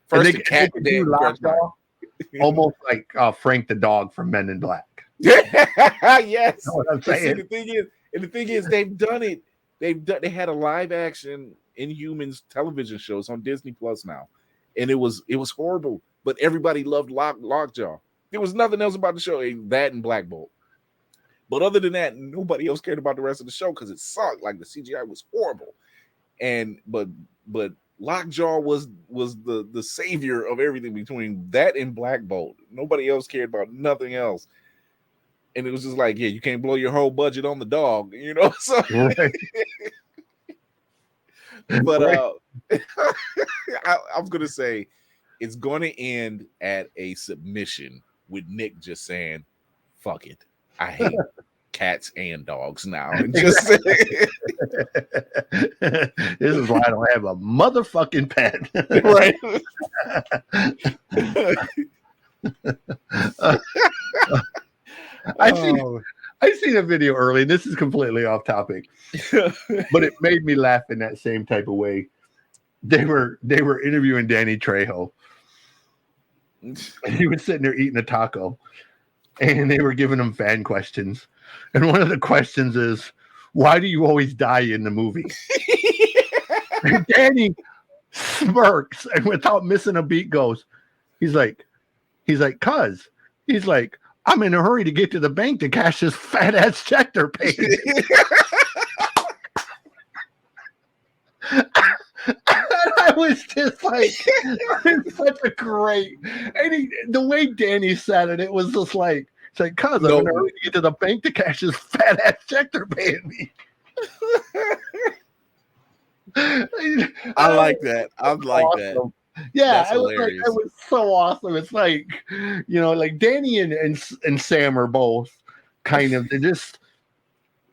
first the cat, then Lockjaw, almost like Frank the dog from Men in Black. Yes, you know what I'm saying? The thing is, they've done it. They had a live action Inhumans television shows on Disney Plus now, and it was horrible, but everybody loved Lockjaw. There was nothing else about the show, that and Black Bolt. But other than that, nobody else cared about the rest of the show because it sucked. Like the CGI was horrible, and but Lockjaw was the savior of everything between that and Black Bolt. Nobody else cared about nothing else. And it was just like, yeah, you can't blow your whole budget on the dog, So, Right. but I was gonna say it's gonna end at a submission with Nick just saying, "Fuck it, I hate cats and dogs now." And just this is why I don't have a motherfucking pet. Right. I seen a video early, and this is completely off topic, but it made me laugh in that same type of way. They were interviewing Danny Trejo, and he was sitting there eating a taco, and they were giving him fan questions, and one of the questions is, "Why do you always die in the movie?" And Danny smirks, and without missing a beat, goes, "He's like, cuz." He's like, "I'm in a hurry to get to the bank to cash this fat ass check they're paying." I was just like, it's such a great. And the way Danny said it, it was just like, it's like, "Cuz I'm in a hurry to get to the bank to cash this fat ass check they're paying me." I like that. I like that. Yeah, I was like, it was so awesome. It's like, like Danny and Sam are both kind of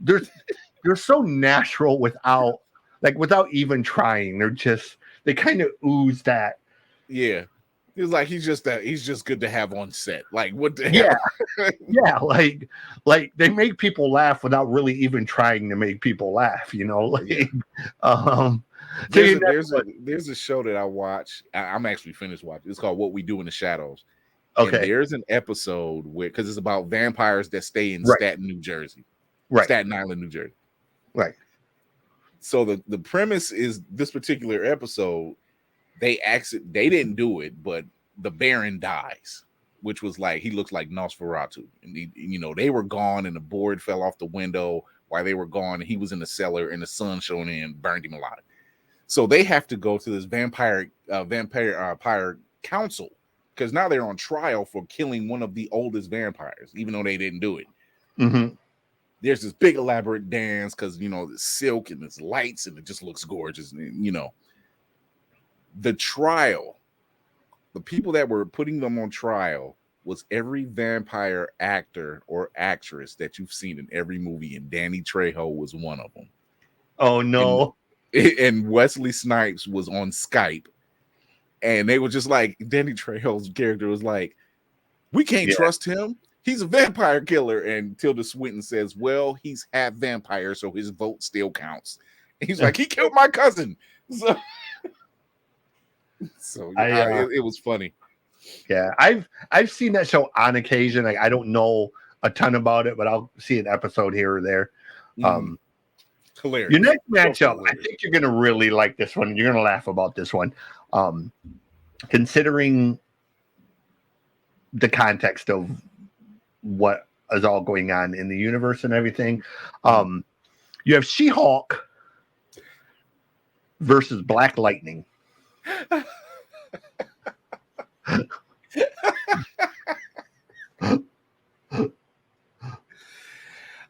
they're so natural without even trying. They kind of ooze that. Yeah. He's like he's just good to have on set. Like what the hell? Yeah, like they make people laugh without really even trying to make people laugh, There's a show that I watch. I'm actually finished watching. It's called What We Do in the Shadows. Okay. And there's an episode because it's about vampires that stay in Staten, New Jersey. Right. Staten Island, New Jersey. Right. So the premise is this particular episode, they didn't do it, but the Baron dies, which was like he looks like Nosferatu. And they were gone and the board fell off the window while they were gone, and he was in the cellar and the sun shone in and burned him alive. So they have to go to this vampire council because now they're on trial for killing one of the oldest vampires, even though they didn't do it. Mm-hmm. There's this big elaborate dance because the silk and there's lights and it just looks gorgeous. The trial, the people that were putting them on trial was every vampire actor or actress that you've seen in every movie, and Danny Trejo was one of them. Oh no. And Wesley Snipes was on Skype, and they were just like, Danny Trejo's character was like, we can't trust him. He's a vampire killer. And Tilda Swinton says, well, he's half vampire, so his vote still counts. And he's like, he killed my cousin. So it was funny. Yeah, I've seen that show on occasion. I don't know a ton about it, but I'll see an episode here or there. Hilarious. Your next matchup, I think you're going to really like this one. You're going to laugh about this one. Considering the context of what is all going on in the universe and everything. You have She-Hulk versus Black Lightning.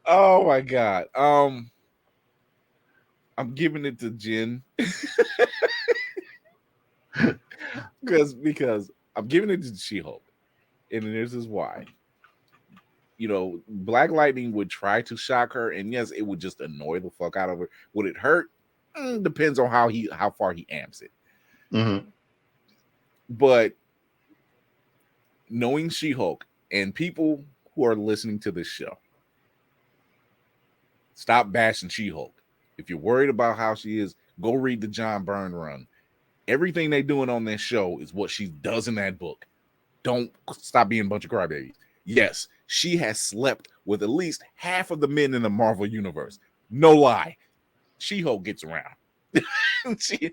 Oh my God. I'm giving it to Jen. because I'm giving it to She-Hulk. And this is why. You know, Black Lightning would try to shock her, and yes, it would just annoy the fuck out of her. Would it hurt? Depends on how far he amps it. Mm-hmm. But knowing She-Hulk and people who are listening to this show, stop bashing She-Hulk. If you're worried about how she is, go read the John Byrne run. Everything they doing on this show is what she does in that book. Don't stop being a bunch of crybabies. Yes, she has slept with at least half of the men in the Marvel universe. No lie. She-Hulk gets around. She's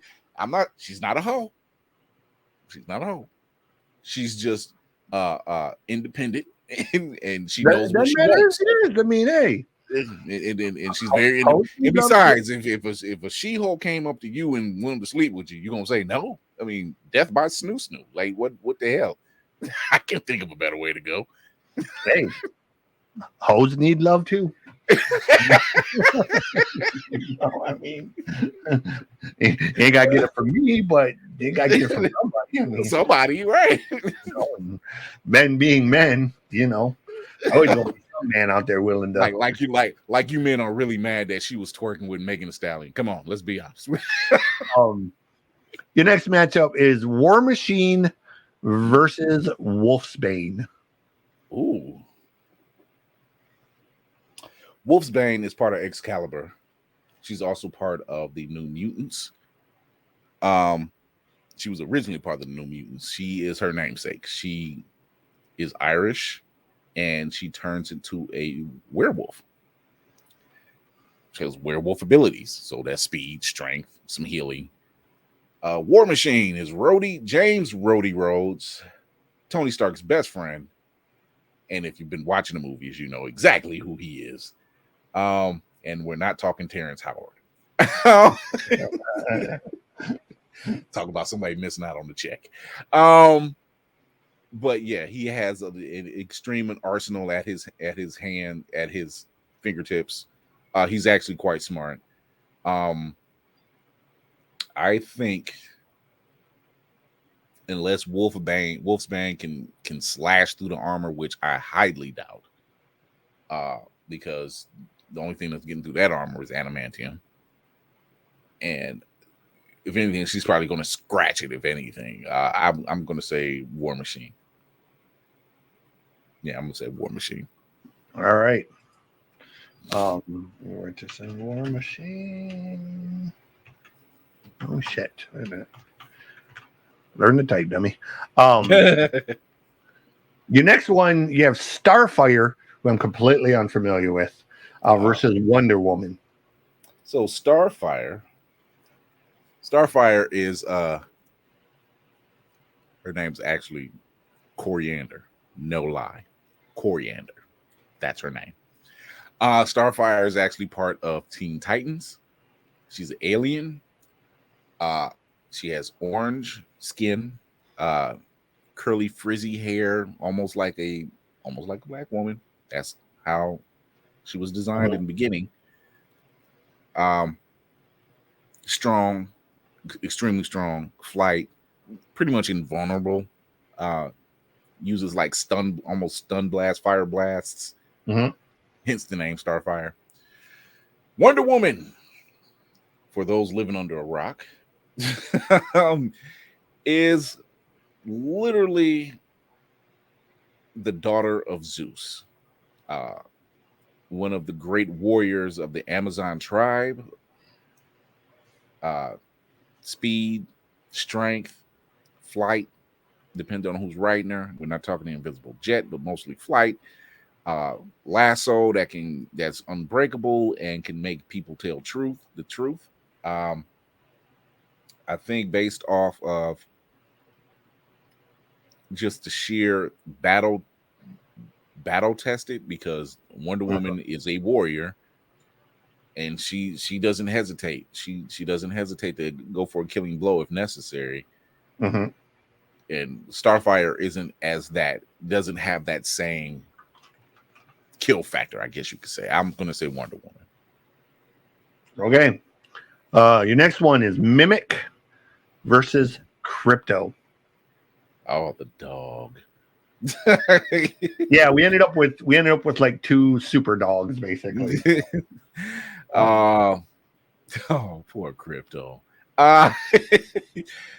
not a hoe. She's not a hoe. She's just independent and she knows what she wants. I mean, hey. And she's very and besides, if a She-Hulk came up to you and wanted to sleep with you, you're gonna say no. I mean, death by snoo. Like what the hell? I can't think of a better way to go. Hey, hoes need love too. I mean, ain't gotta get it from me, but they gotta get it from somebody. I mean, somebody, right? Men being men, always gonna be some man out there willing to like you men are really mad that she was twerking with Megan Thee Stallion. Come on, let's be honest. Your next matchup is War Machine versus Wolfsbane. Ooh. Wolfsbane is part of Excalibur. She's also part of the New Mutants. She was originally part of the New Mutants. She is her namesake. She is Irish, and she turns into a werewolf. She has werewolf abilities, so that's speed, strength, some healing. War Machine is James Rhodey Rhodes, Tony Stark's best friend. And if you've been watching the movies, you know exactly who he is. And we're not talking Terrence Howard. Talk about somebody missing out on the check. But yeah, he has an extreme arsenal at his fingertips. He's actually quite smart. I think unless Wolfsbane can slash through the armor, which I highly doubt, because the only thing that's getting through that armor is adamantium, and if anything, she's probably going to scratch it. If anything, I'm going to say War Machine. Yeah, I'm going to say War Machine. All right. We're to say War Machine. Oh shit! Wait a minute. Learn to type, dummy. Your next one, you have Starfire, who I'm completely unfamiliar with, versus Wonder Woman. So Starfire is her name's actually Coriander. No lie. Coriander. That's her name. Starfire is actually part of Teen Titans. She's an alien. She has orange skin, curly frizzy hair, almost like a black woman. That's how she was designed in the beginning. Strong, extremely strong, flight, pretty much invulnerable. Uses like almost stun blast, fire blasts. Hence the name Starfire. Wonder Woman for those living under a rock, is literally the daughter of Zeus, one of the great warriors of the Amazon tribe. Speed, strength, flight, depending on who's riding her. We're not talking the invisible jet, but mostly flight. Lasso that's unbreakable and can make people tell the truth. I think based off of just the sheer battle tested, because Wonder Woman is a warrior, and she doesn't hesitate. She doesn't hesitate to go for a killing blow if necessary. Mm-hmm. And Starfire doesn't have that same kill factor, I guess you could say. I'm gonna say Wonder Woman. Okay. Your next one is Mimic versus Crypto. Oh, the dog. Yeah, we ended up with like two super dogs, basically. Oh, poor Crypto.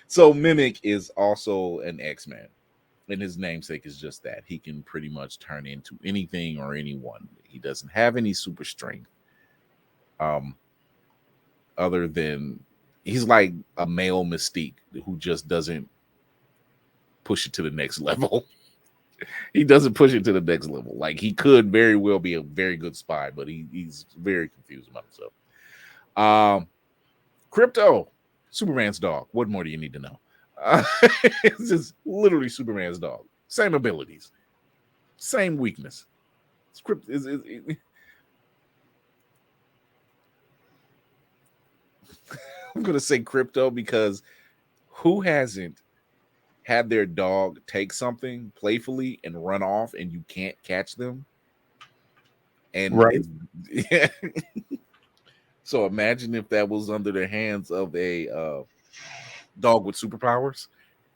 So Mimic is also an X-Men, and his namesake is just that. He can pretty much turn into anything or anyone. He doesn't have any super strength. Other than he's like a male Mystique who just doesn't push it to the next level. He doesn't push it to the next level. Like, he could very well be a very good spy, but he's very confused about himself. Crypto, Superman's dog. What more do you need to know? It's just literally Superman's dog. Same abilities, same weakness. I'm gonna say Crypto because who hasn't had their dog take something playfully and run off, and you can't catch them? And right. So imagine if that was under the hands of a dog with superpowers,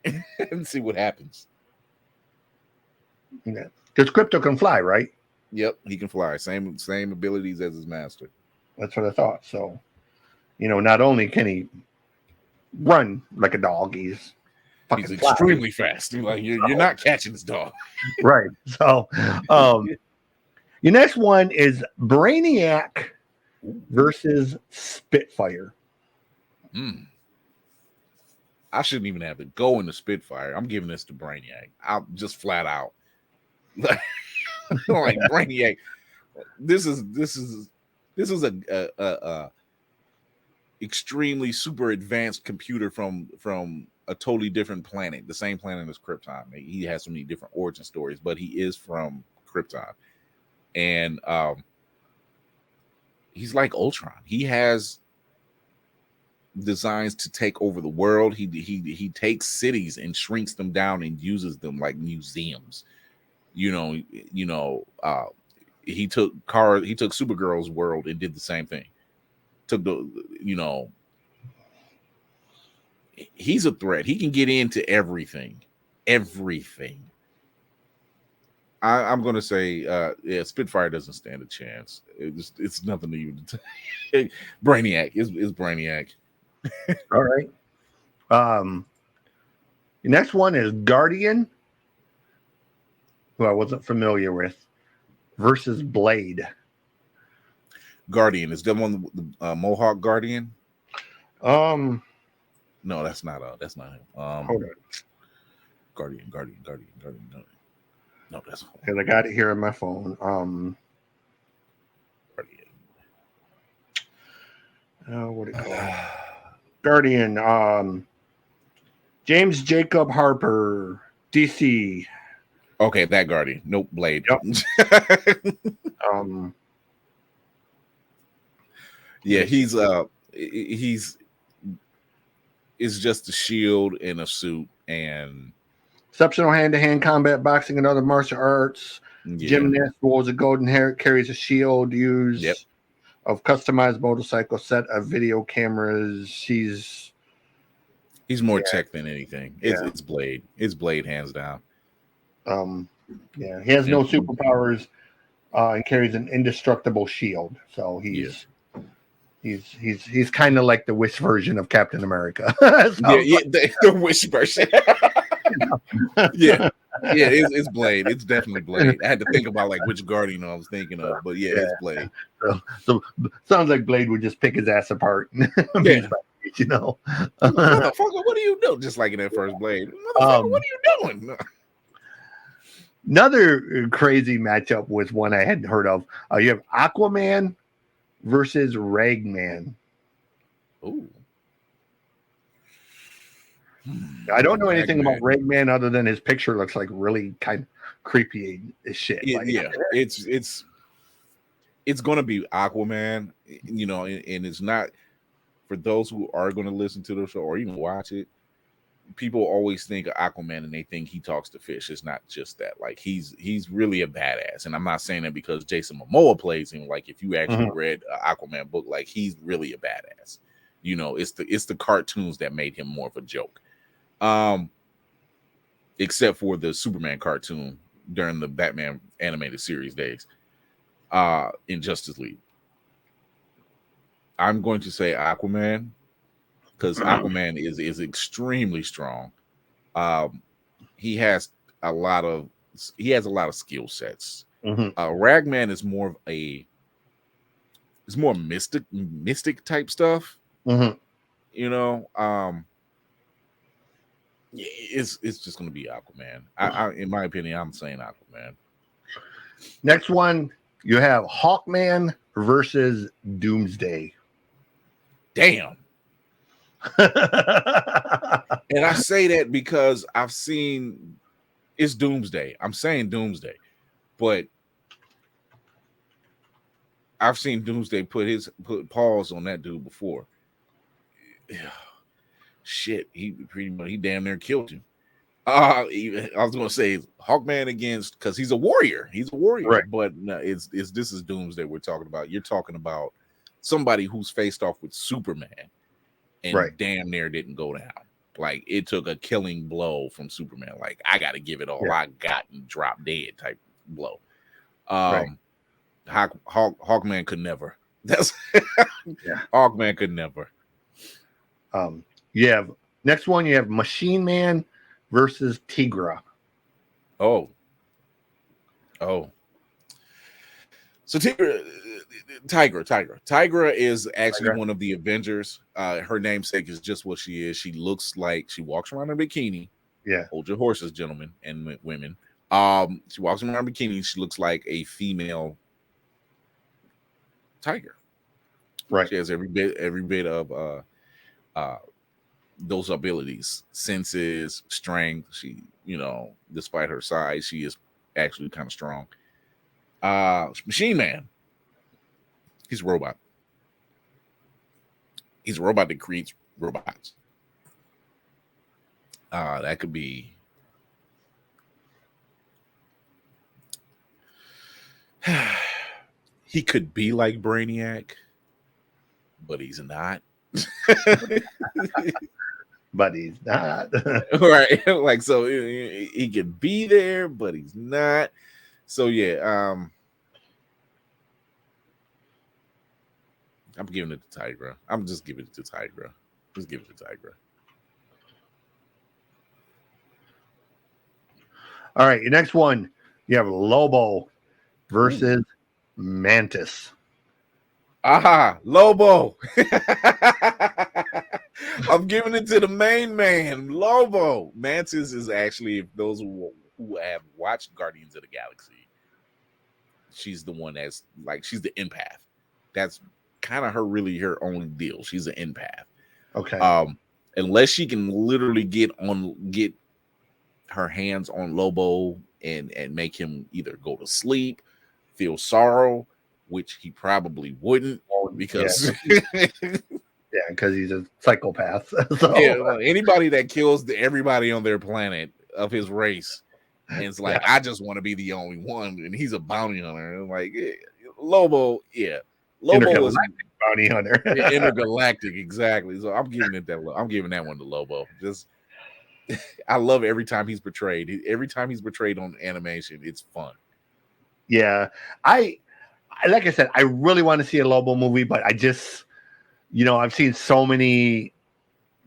and see what happens. Yeah, because Crypto can fly, right? Yep, he can fly. Same abilities as his master. That's what I thought. So, not only can he run like a dog, he's extremely fast. You're not catching this dog. Right. So, your next one is Brainiac versus Spitfire. I shouldn't even have to go into Spitfire. I'm giving this to Brainiac. I'll just flat out. Like Brainiac. This is a extremely super advanced computer from a totally different planet, the same planet as Krypton. He has so many different origin stories, but he is from Krypton, and he's like Ultron. He has designs to take over the world. He takes cities and shrinks them down and uses them like museums. He took Supergirl's world and did the same thing. He's a threat. He can get into everything. I'm gonna say Spitfire doesn't stand a chance. It's nothing to even Brainiac is Brainiac. All right. The next one is Guardian, who I wasn't familiar with, versus Blade. Guardian is that one, the Mohawk Guardian? No, that's not him. Hold on. Guardian. No, that's because I got it here on my phone. Guardian. What do you call it? Guardian. James Jacob Harper, DC. Okay, that Guardian. Nope, Blade. Yep. Yeah, he's it's just a shield and a suit and exceptional hand-to-hand combat, boxing, and other martial arts. Yeah. Gymnast, wears a golden hair, carries a shield, use of customized motorcycle set of video cameras. He's more tech than anything. It's Blade. It's Blade, hands down. He has no superpowers and carries an indestructible shield. So he's He's kind of like the Wish version of Captain America. The Wish version. yeah, it's Blade. It's definitely Blade. I had to think about like which Guardian I was thinking of, but it's Blade. So sounds like Blade would just pick his ass apart. Yeah. You know, motherfucker, what are you doing? Just like in that first Blade, motherfucker, what are you doing? Another crazy matchup was one I hadn't heard of. You have Aquaman versus Ragman. Ooh. I don't know anything about Ragman other than his picture looks like really kind of creepy as shit. It's going to be Aquaman, you know, and it's not for those who are going to listen to the show or even watch it. People always think of Aquaman and they think he talks to fish. It's not just that. Like he's really a badass, and I'm not saying that because Jason Momoa plays him. Like if you actually read an Aquaman book, like he's really a badass. You know, it's the cartoons that made him more of a joke. Except for the Superman cartoon during the Batman animated series days, in Justice League. I'm going to say Aquaman because Aquaman is extremely strong. He has a lot of skill sets. Ragman is more of it's more mystic type stuff. You know, it's just going to be Aquaman. I in my opinion, I'm saying Aquaman. Next one, you have Hawkman versus Doomsday. Damn. And I say that because I've seen it's Doomsday. I'm saying Doomsday, but I've seen Doomsday put paws on that dude before. Shit, he damn near killed him. I was gonna say Hawkman against because he's a warrior. He's a warrior, right. But no, this is Doomsday we're talking about. You're talking about somebody who's faced off with Superman and damn near didn't go down. Like it took a killing blow from Superman. Like I got to give it all I got and drop dead type blow. Hawkman could never. That's Hawkman could never. You have next one. You have Machine Man versus Tigra. Oh. So Tigra is actually one of the Avengers. Her namesake is just what she is. She looks like she walks around in a bikini. Yeah. Hold your horses, gentlemen and women. She walks around in a bikini. She looks like a female tiger. Right. She has every bit of those abilities, senses, strength. She, you know, despite her size, she is actually kind of strong. Machine Man, he's a robot. He's a robot that creates robots. That could be he could be like Brainiac, but he's not. But he's not. Right. Like, so he could be there, but he's not. So yeah, I'm giving it to Tigra. I'm just giving it to Tigra. Just give it to Tigra. All right, your next one, you have Lobo versus Mantis. Aha, Lobo. I'm giving it to the main man, Lobo. Mantis is actually, if those who have watched Guardians of the Galaxy, she's the one that's like, she's the empath. That's kind of her only deal. She's an empath. Okay. Unless she can literally get her hands on Lobo and make him either go to sleep, feel sorrow, which he probably wouldn't because because he's a psychopath. So. Yeah, anybody that kills everybody on their planet of his race, and it's like I just want to be the only one, and he's a bounty hunter. And like Lobo, Lobo is bounty hunter, intergalactic, exactly. So I'm giving it that. I'm giving that one to Lobo. Just I love every time he's portrayed. Every time he's portrayed on animation, it's fun. Yeah, I like I said, I really want to see a Lobo movie, but I just I've seen so many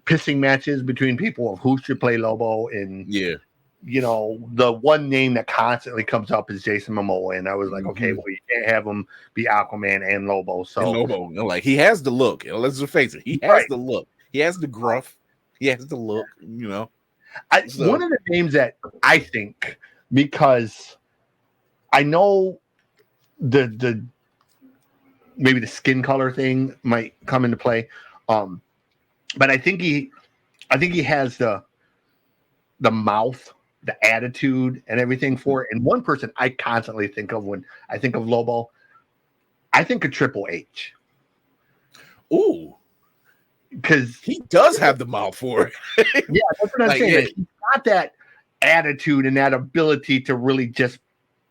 pissing matches between people of who should play Lobo, and the one name that constantly comes up is Jason Momoa, and I was like, okay, well, you can't have him be Aquaman and Lobo. So Lobo, like he has the look. Let's just face it, he has the look. He has the gruff. He has the look. One of the names that I think, because I know the maybe the skin color thing might come into play. But I think he has the mouth, the attitude, and everything for it. And one person I constantly think of when I think of Lobo, I think of Triple H. Ooh, because he does have the mouth for it. Yeah, that's what I'm saying. Yeah. He's got that attitude and that ability to really just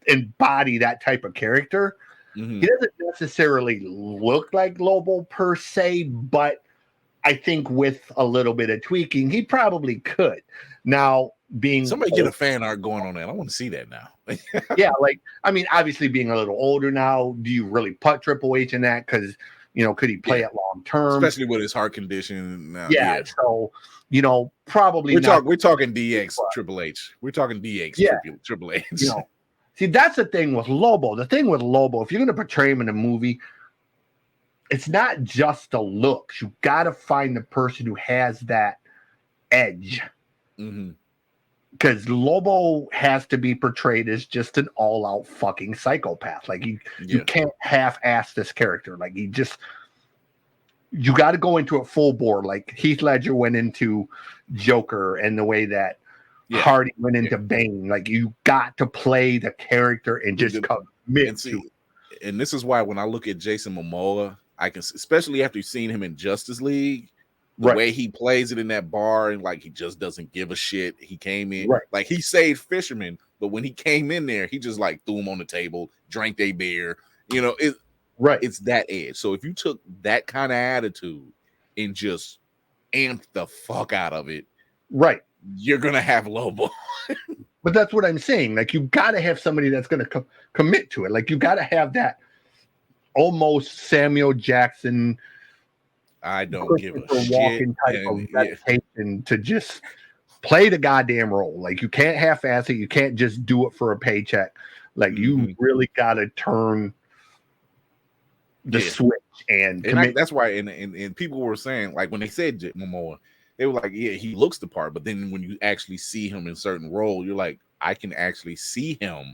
embody that type of character. Mm-hmm. He doesn't necessarily look like Lobo per se, but I think with a little bit of tweaking, he probably could. Now, somebody get a fan art going on that. I want to see that now. Yeah, obviously being a little older now, do you really put Triple H in that? Because could he play it long term, especially with his heart condition now? Yeah. So probably we're talking DX Triple H. We're talking DX Triple H. See, that's the thing with Lobo. The thing with Lobo, if you're going to portray him in a movie, it's not just the looks. You got to find the person who has that edge. Because Lobo has to be portrayed as just an all-out fucking psychopath. Like, you can't half-ass this character. Like, you got to go into it full bore. Like Heath Ledger went into Joker, and the way that Hardy went into Bane. Like, you got to play the character and just commit to it. And this is why when I look at Jason Momoa, I can, especially after you've seen him in Justice League, the way he plays it in that bar, and like he just doesn't give a shit. He came in like he saved fishermen, but when he came in there, he just like threw them on the table, drank their beer. It's that edge. So if you took that kind of attitude and just amped the fuck out of it, you're gonna have Lobo. But that's what I'm saying. Like, you got to have somebody that's going to commit to it. Like, you got to have that almost Samuel Jackson. I don't give a shit. Type of dedication to just play the goddamn role. Like, you can't half-ass it. You can't just do it for a paycheck. Like, you really got to turn the switch and commit. That's why. And people were saying, like, when they said Momoa, they were like, yeah, he looks the part. But then when you actually see him in certain role, you're like, I can actually see him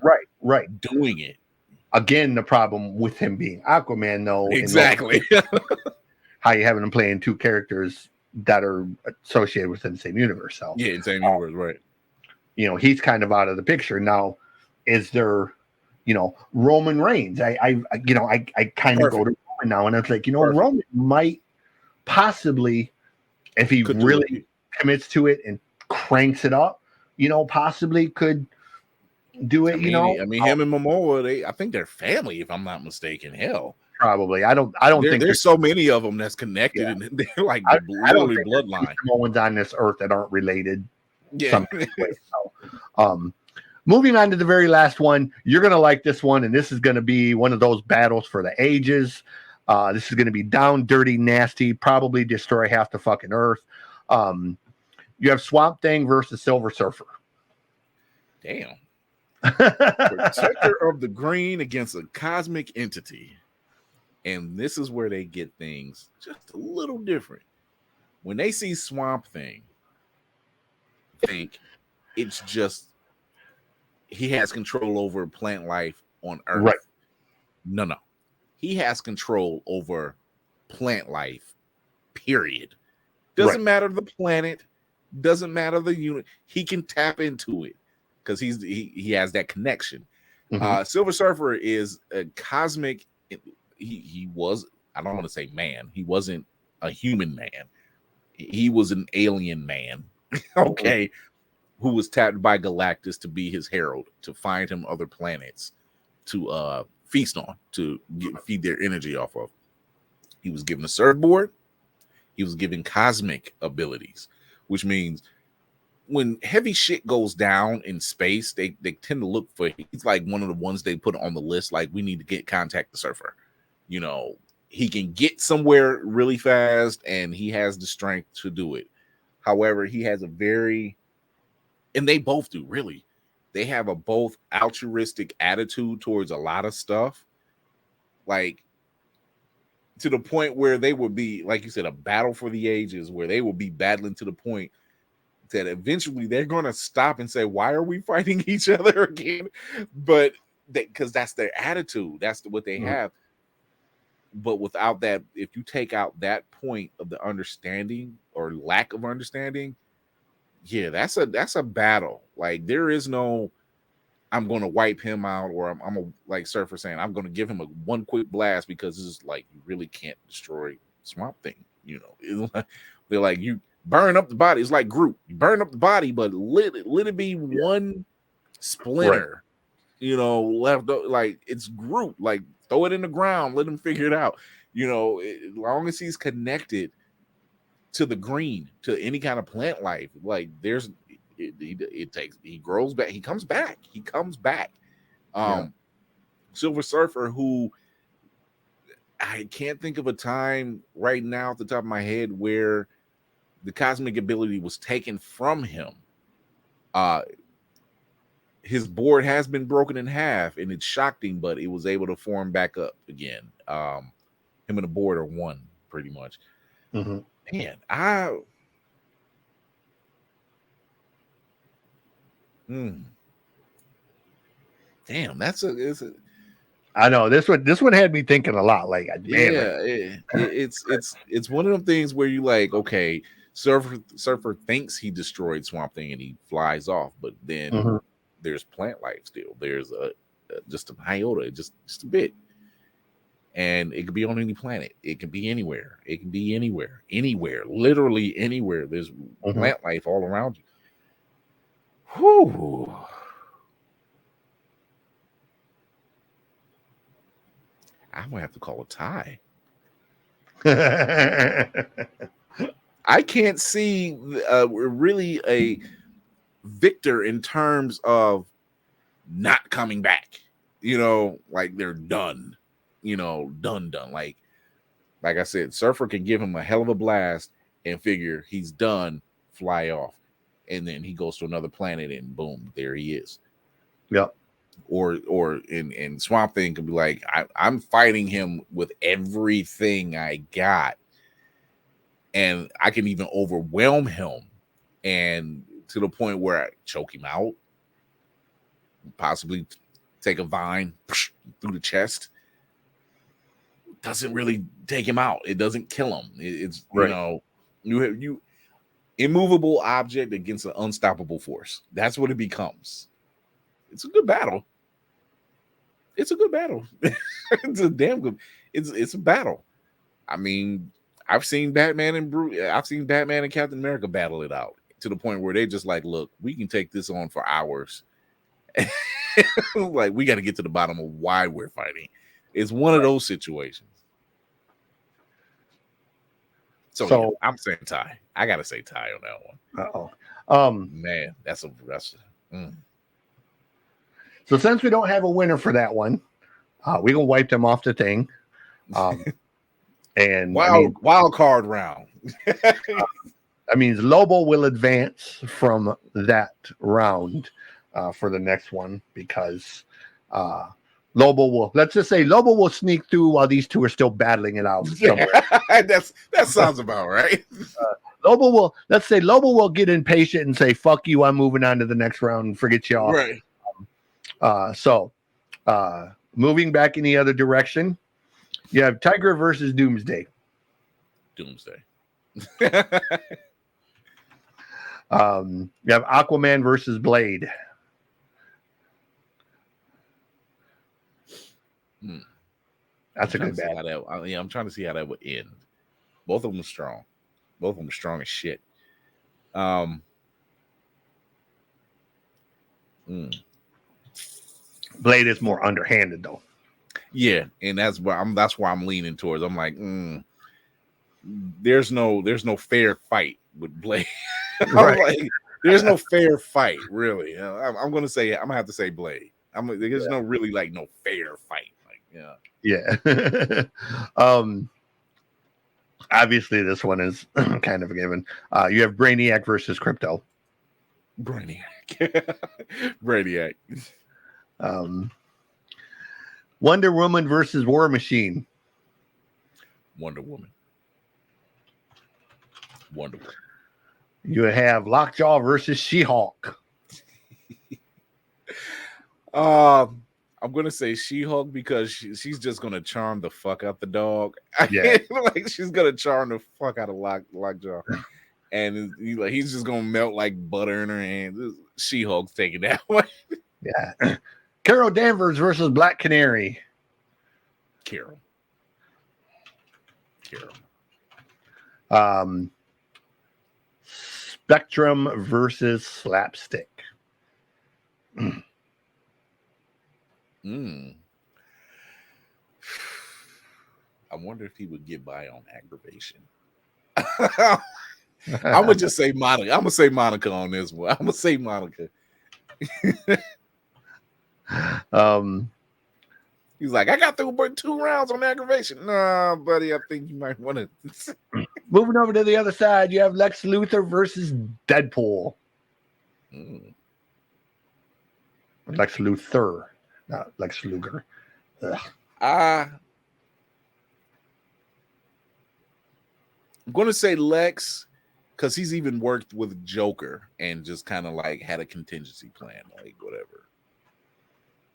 doing it. Again, the problem with him being Aquaman, though, exactly. How you having him playing two characters that are associated within the same universe. So same universe, right? He's kind of out of the picture now. Is there, Roman Reigns? I kind of go to Roman now, and it's like, Roman might possibly, if he really commits to it and cranks it up, possibly could do it. I mean, him and Momoa, I think they're family, if I'm not mistaken. Hell, probably. I don't think there's so many of them that's connected, and they're like literally bloodline. Samoans on this earth that aren't related. Yeah. So, moving on to the very last one, you're gonna like this one, and this is gonna be one of those battles for the ages. This is gonna be down, dirty, nasty, probably destroy half the fucking earth. You have Swamp Thing versus Silver Surfer. Damn. Protector of the green against a cosmic entity. And this is where they get things just a little different. When they see Swamp Thing, think it's just he has control over plant life on Earth. Right. No. He has control over plant life, period. Doesn't matter the planet, doesn't matter the unit. He can tap into it because he has that connection. Silver Surfer is a cosmic. He was, I don't want to say man. He wasn't a human man. He was an alien man. Okay. Who was tapped by Galactus to be his herald, to find him other planets to feast on, to feed their energy off of. He was given a surfboard. He was given cosmic abilities, which means when heavy shit goes down in space, they tend to look for, he's like one of the ones they put on the list, like, we need to contact the surfer. he can get somewhere really fast, and he has the strength to do it. However, he has a very, and they both do, really. They have a both altruistic attitude towards a lot of stuff. Like, to the point where they would be, like you said, a battle for the ages, where they will be battling to the point that eventually they're going to stop and say, why are we fighting each other again? But because that's their attitude, that's what they have. But without that, if you take out that point of the understanding or lack of understanding, yeah, that's a battle. Like, there is no, I'm going to wipe him out, or I'm a, like Surfer saying, I'm going to give him a one quick blast, because this is like, you really can't destroy Swamp Thing. You know, they're like, you burn up the body. It's like Groot. You burn up the body, but let it be one splinter, you know, left. Like, it's Groot. Like, throw it in the ground. Let him figure it out. You know, as long as he's connected to the green, to any kind of plant life, like, there's, he grows back. He comes back. Silver Surfer, who I can't think of a time right now off the top of my head where the cosmic ability was taken from him. His board has been broken in half, and it shocked him, but it was able to form back up again. Him and the board are one, pretty much. Man, damn, I know this one had me thinking a lot. Like, it's one of them things where you like, okay, Surfer thinks he destroyed Swamp Thing and he flies off, but then there's plant life still. There's just an iota, just a bit, and it could be on any planet. It can be anywhere. It can be anywhere, literally anywhere. There's plant life all around you. Whew. I'm gonna have to call a tie. I can't see really a victor in terms of not coming back. You know, like, they're done. You know, done. Like I said, Surfer can give him a hell of a blast and figure he's done, fly off, and then he goes to another planet and boom, there he is. Yep. Or in Swamp Thing could be like, I'm fighting him with everything I got, and I can even overwhelm him, and to the point where I choke him out, possibly take a vine through the chest. Doesn't really take him out. It doesn't kill him. It's right. You know, you immovable object against an unstoppable force. That's what it becomes. It's a good battle. It's a a damn good. It's a battle. I mean, I've seen Batman and Captain America battle it out to the point where they just like, look, we can take this on for hours. Like, we got to get to the bottom of why we're fighting. It's one of those situations. So yeah, I'm saying tie. I gotta say tie on that one. Man, that's. So since we don't have a winner for that one, we gonna wipe them off the thing. And wild card round. That means Lobo will advance from that round for the next one, because Lobo will sneak through while these two are still battling it out somewhere. That sounds about right. Lobo will get impatient and say, "Fuck you, I'm moving on to the next round and forget y'all." Right. So moving back in the other direction, you have Tiger versus Doomsday. You have Aquaman versus Blade. That's a good battle. I'm trying to see how that would end. Both of them strong. Both of them strong as shit. Blade is more underhanded, though. Yeah, and that's where I'm leaning towards. I'm like, there's no fair fight with Blade. Right. Like, there's no fair fight, really. I'm gonna have to say Blade. There's no really like no fair fight. Like, yeah. Yeah. Obviously, this one is kind of a given. You have Brainiac versus Crypto. Brainiac. Brainiac. Wonder Woman versus War Machine. Wonder Woman. Wonder Woman. You have Lockjaw versus Seahawk. I'm gonna say She-Hulk because she's just gonna charm the fuck out the dog. Yeah. Like she's gonna charm the fuck out of Lockjaw, and he's just gonna melt like butter in her hands. She-Hulk's taking that one. Yeah. Carol Danvers versus Black Canary. Carol. Spectrum versus Slapstick. I wonder if he would get by on aggravation. I'm gonna just say Monica. I'm gonna say Monica on this one. I'm gonna say Monica. He's like, I got through 2 rounds on aggravation. Nah, buddy, I think you might want to. Moving over to the other side, you have Lex Luthor versus Deadpool. Lex Luthor, not Lex Luger. I'm going to say Lex because he's even worked with Joker and just kind of like had a contingency plan, like whatever.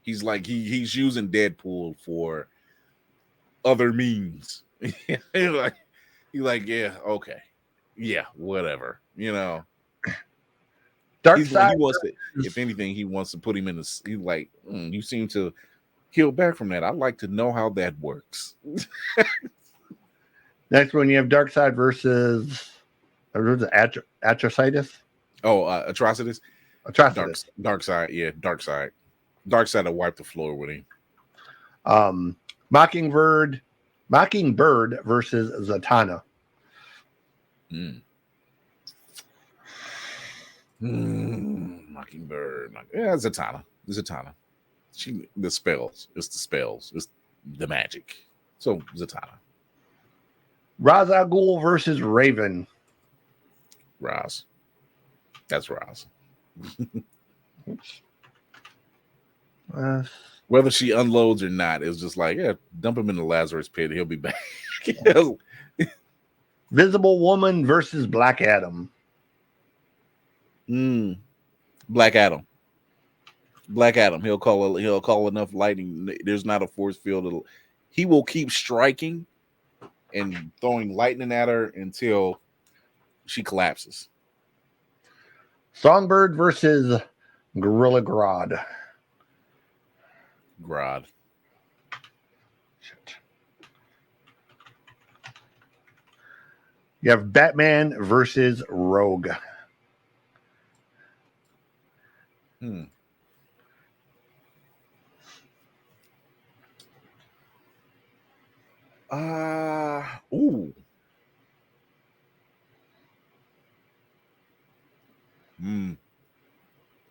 He's like he's using Deadpool for other means. He's like, yeah, okay, yeah, whatever, you know. Darkseid. If anything, he wants to put him in the. He's like, you seem to heal back from that. I'd like to know how that works. Next one, you have Darkseid versus Atrocytus. Oh, Atrocytus. Atrocytus. Darkseid, yeah, Darkseid. Darkseid will wipe the floor with him. Mockingbird versus Zatanna. Mockingbird. Yeah, Zatanna. The spells. It's the spells. It's the magic. So Zatanna. Raza Ghul versus Raven. Raz. That's Raz. Whether she unloads or not, it's just like, yeah, dump him in the Lazarus pit. He'll be back. Visible Woman versus Black Adam. Black Adam. He'll call enough lightning. There's not a force field. He will keep striking and throwing lightning at her until she collapses. Songbird versus Gorilla Grodd. Shit. You have Batman versus Rogue.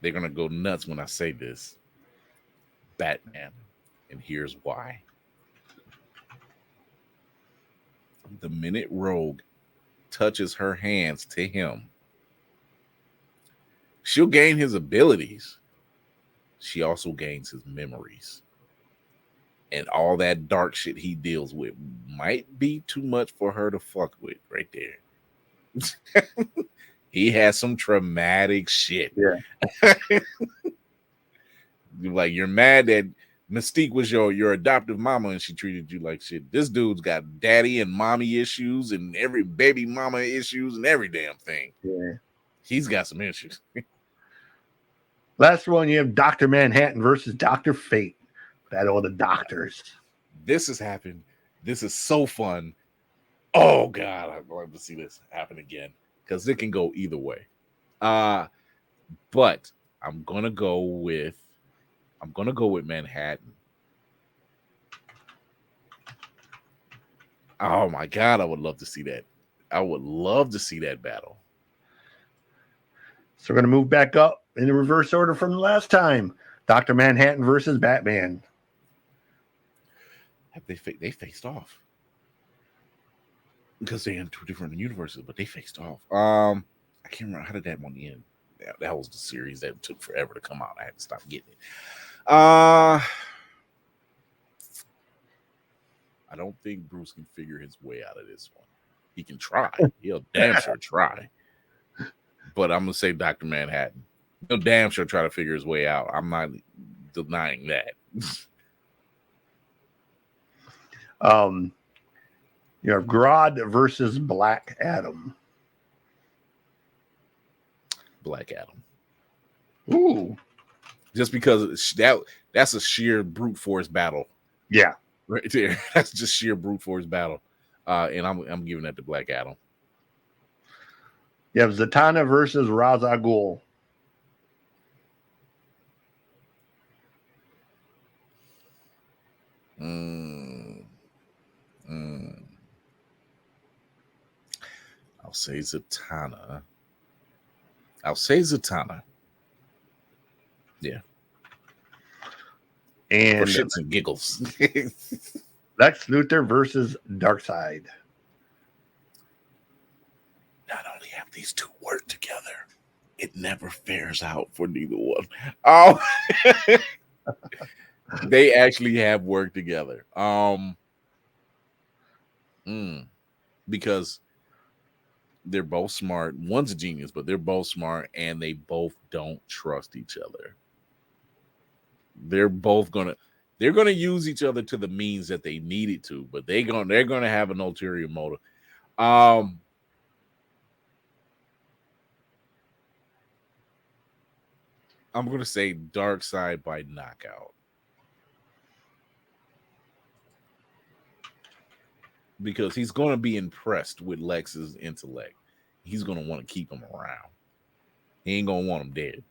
They're gonna go nuts when I say this. Batman, and here's why. The minute Rogue touches her hands to him, she'll gain his abilities. She also gains his memories. And all that dark shit he deals with might be too much for her to fuck with right there. He has some traumatic shit. Yeah. Like, you're mad that Mystique was your adoptive mama and she treated you like shit. This dude's got daddy and mommy issues and every baby mama issues and every damn thing. Yeah. He's got some issues. Last one, you have Dr. Manhattan versus Dr. Fate. Battle of the Doctors. This has happened. This is so fun. Oh God, I'd love to see this happen again because it can go either way. But I'm gonna go with Manhattan. Oh my God, I would love to see that. I would love to see that battle. So we're going to move back up in the reverse order from the last time. Dr. Manhattan versus Batman. They faced off because they're in 2 different universes, but they faced off. I can't remember how did that one end. That was the series that took forever to come out. I had to stop getting it. I don't think Bruce can figure his way out of this one. He can try. He'll damn sure try. But I'm gonna say Dr. Manhattan. He'll damn sure try to figure his way out. I'm not denying that. You have Grodd versus Black Adam. Black Adam. Ooh. Just because that's a sheer brute force battle. Yeah. Right there. That's just sheer brute force battle. And I'm giving that to Black Adam. You have Zatanna versus Raza Ghul. I'll say Zatanna. Yeah. And for shits and giggles. Lex Luthor versus Darkseid. Not only have these two worked together, it never fares out for neither one. Oh, they actually have worked together. Because they're both smart. One's a genius, but they're both smart, and they both don't trust each other. They're gonna use each other to the means that they need it to, but they're gonna have an ulterior motive. I'm gonna say Darkseid by knockout. Because he's going to be impressed with Lex's intellect. He's going to want to keep him around. He ain't going to want him dead.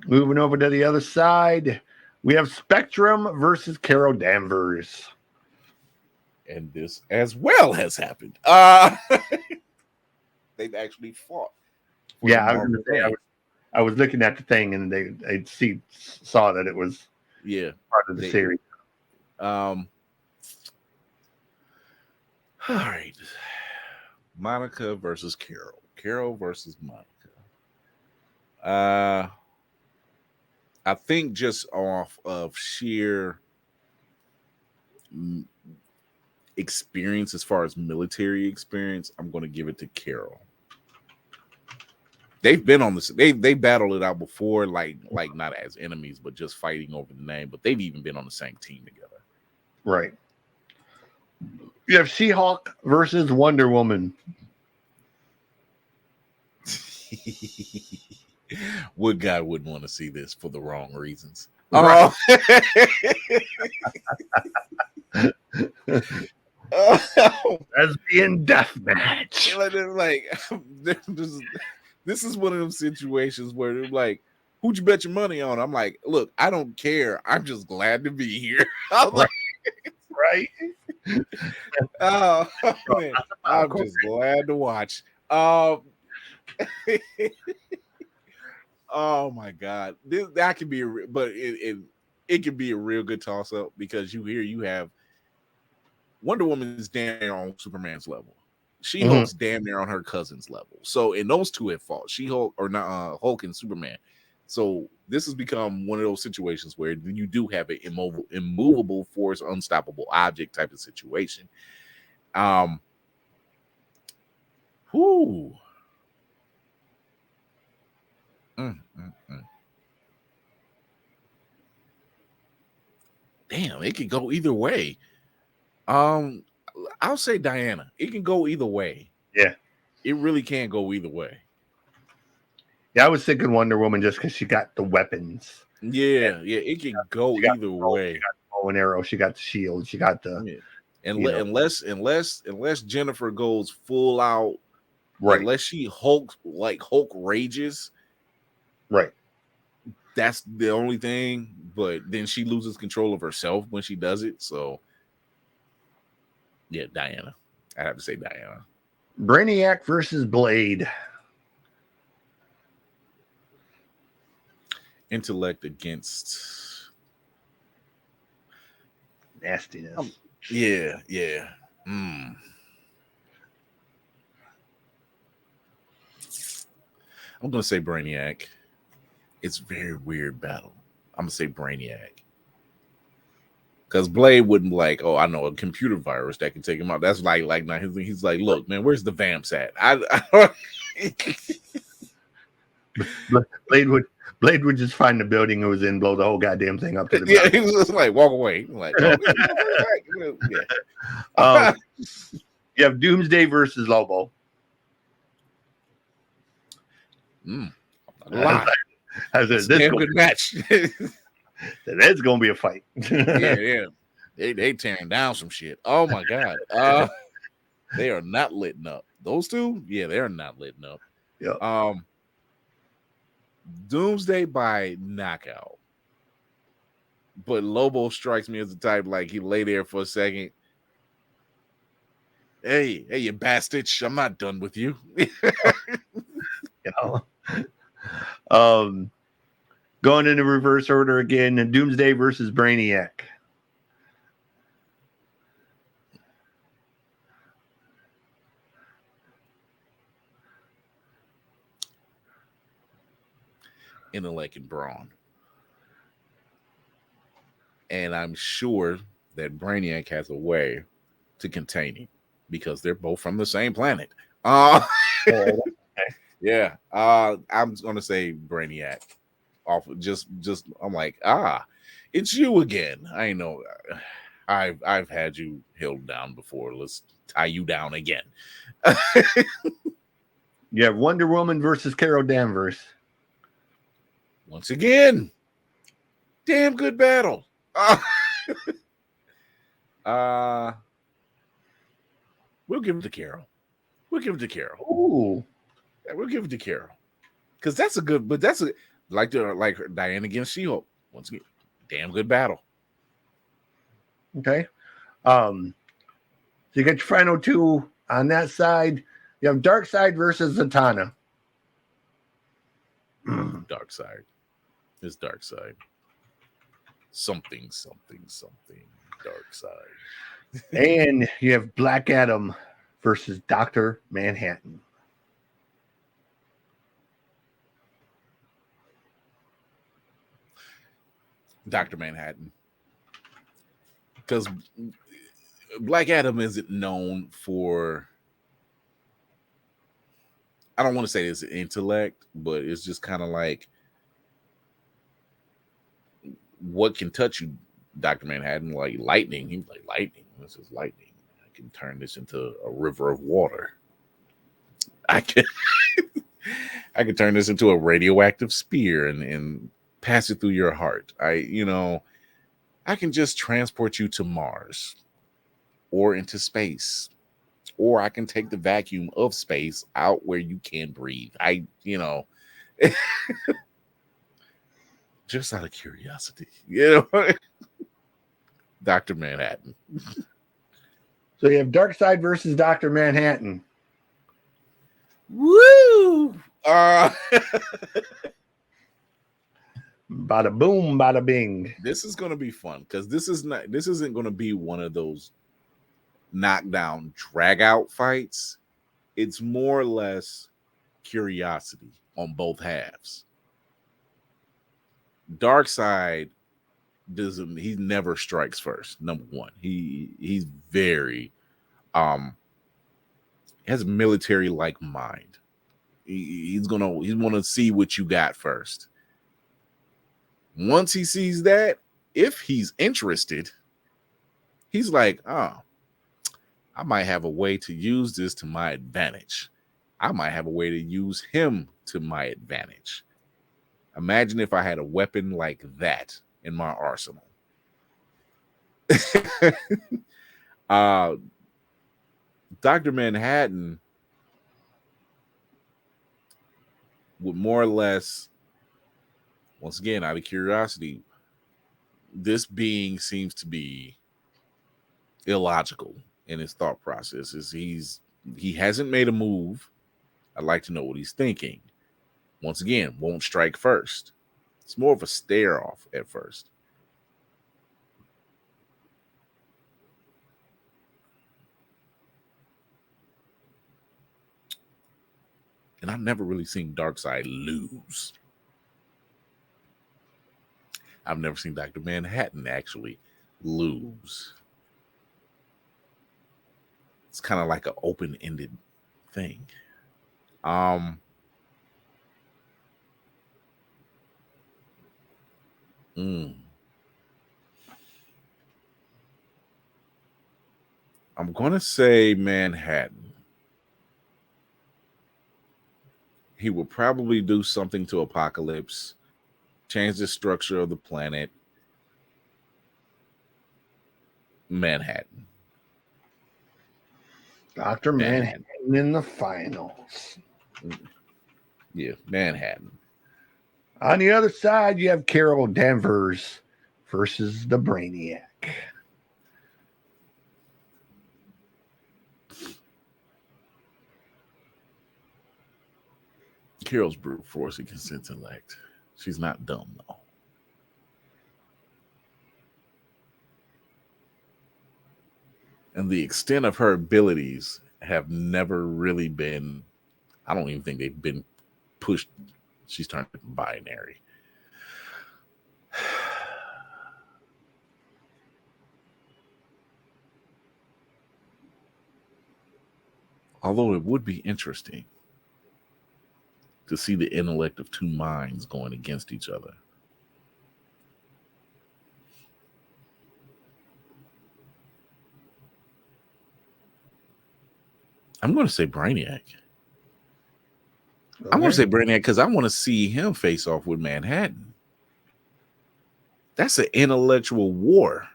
Moving over to the other side, we have Spectrum versus Carol Danvers. And this as well has happened. They've actually fought. Yeah, I was looking at the thing and they saw that it was part of the series. All right. Monica versus Carol. Carol versus Monica. I think just off of sheer experience as far as military experience, I'm going to give it to Carol. They've been on this. They battled it out before, like not as enemies, but just fighting over the name. But they've even been on the same team together. Right. You have Seahawk versus Wonder Woman. What guy wouldn't want to see this for the wrong reasons? Right. Lesbian death match. Like, this is one of them situations where they're like, "Who'd you bet your money on?" I'm like, "Look, I don't care. I'm just glad to be here." I'm like, right. Oh man, I'm just glad to watch. Oh my god, that can be, but it can be a real good toss up because you have Wonder Woman is damn near on Superman's level. She-Hulk's damn near on her cousin's level. So, and those two have fought. She-Hulk or not Hulk and Superman. So this has become one of those situations where you do have an immovable force, unstoppable object type of situation. Whoo. Damn, it could go either way. I'll say Diana. It can go either way. Yeah. It really can go either way. Yeah, I was thinking Wonder Woman just because she got the weapons. Yeah, it can go either way. She got the bow and arrow. She got the shield. She got the. Unless Jennifer goes full out, right? Unless she Hulk rages, right? That's the only thing. But then she loses control of herself when she does it. So, yeah, Diana. I have to say Diana. Brainiac versus Blade. Intellect against nastiness. Yeah. I'm gonna say Brainiac. It's a very weird battle. I'm gonna say Brainiac. Because Blade wouldn't be like, oh, I know a computer virus that can take him out. That's like he's like, look, man, where's the vamps at? Blade would just find the building it was in, blow the whole goddamn thing up to the yeah, ground. he was just like, walk away. Like, oh, yeah. You have Doomsday versus Lobo. Lie. This Damn good match. That's gonna be a fight. yeah. They tearing down some shit. Oh my god. They are not lit up. Those two, yeah, they're not lit up. Yeah. Doomsday by knockout. But Lobo strikes me as the type like he lay there for a second. Hey, you bastard! I'm not done with you. Going in the reverse order again, Doomsday versus Brainiac. Intellect and brawn. And I'm sure that Brainiac has a way to contain him because they're both from the same planet. Yeah. I'm gonna say Brainiac. Off just I'm like, it's you again. I know I've had you held down before. Let's tie you down again. You have Wonder Woman versus Carol Danvers. Once again, damn good battle. We'll give it to Carol. Ooh. Yeah, we'll give it to Carol. Because that's a good, but that's a like Diana against She-Hulk. Once again, damn good battle. Okay. So you got your final two on that side. You have Darkseid versus Zatanna. Darkseid. It's Darkseid. Something. Darkseid. And you have Black Adam versus Dr. Manhattan. Dr. Manhattan. Because Black Adam isn't known for, I don't want to say it's intellect, but it's just kind of like, what can touch you, Dr. Manhattan? Like lightning. He's like, lightning. This is lightning. I can turn this into a river of water. I can turn this into a radioactive spear and pass it through your heart. I can just transport you to Mars or into space, or I can take the vacuum of space out where you can't breathe. Just out of curiosity, Dr. Manhattan. So you have Darkseid versus Dr. Manhattan. Woo! Bada boom, bada bing. This is gonna be fun because this isn't gonna be one of those knockdown drag out fights. It's more or less curiosity on both halves. Darkseid he never strikes first. Number one, he's very has a military like mind. He's gonna see what you got first. Once he sees that, if he's interested, he's like, I might have a way to use this to my advantage. I might have a way to use him to my advantage. Imagine if I had a weapon like that in my arsenal. Dr. Manhattan would more or less, once again, out of curiosity, this being seems to be illogical in his thought processes. He hasn't made a move. I'd like to know what he's thinking. Once again, won't strike first. It's more of a stare off at first. And I've never really seen Darkseid lose. I've never seen Dr. Manhattan actually lose. It's kind of like an open-ended thing. I'm gonna say Manhattan. He will probably do something to Apocalypse, change the structure of the planet. Manhattan. Dr. Manhattan in the finals. Yeah, Manhattan. On the other side, you have Carol Danvers versus the Brainiac. Carol's brute force against intellect. She's not dumb, though. And the extent of her abilities have never really been, I don't even think they've been pushed. She's turned binary. Although it would be interesting to see the intellect of two minds going against each other. I'm going to say Brainiac. Okay. I'm going to say Brainiac because I want to see him face off with Manhattan. That's an intellectual war.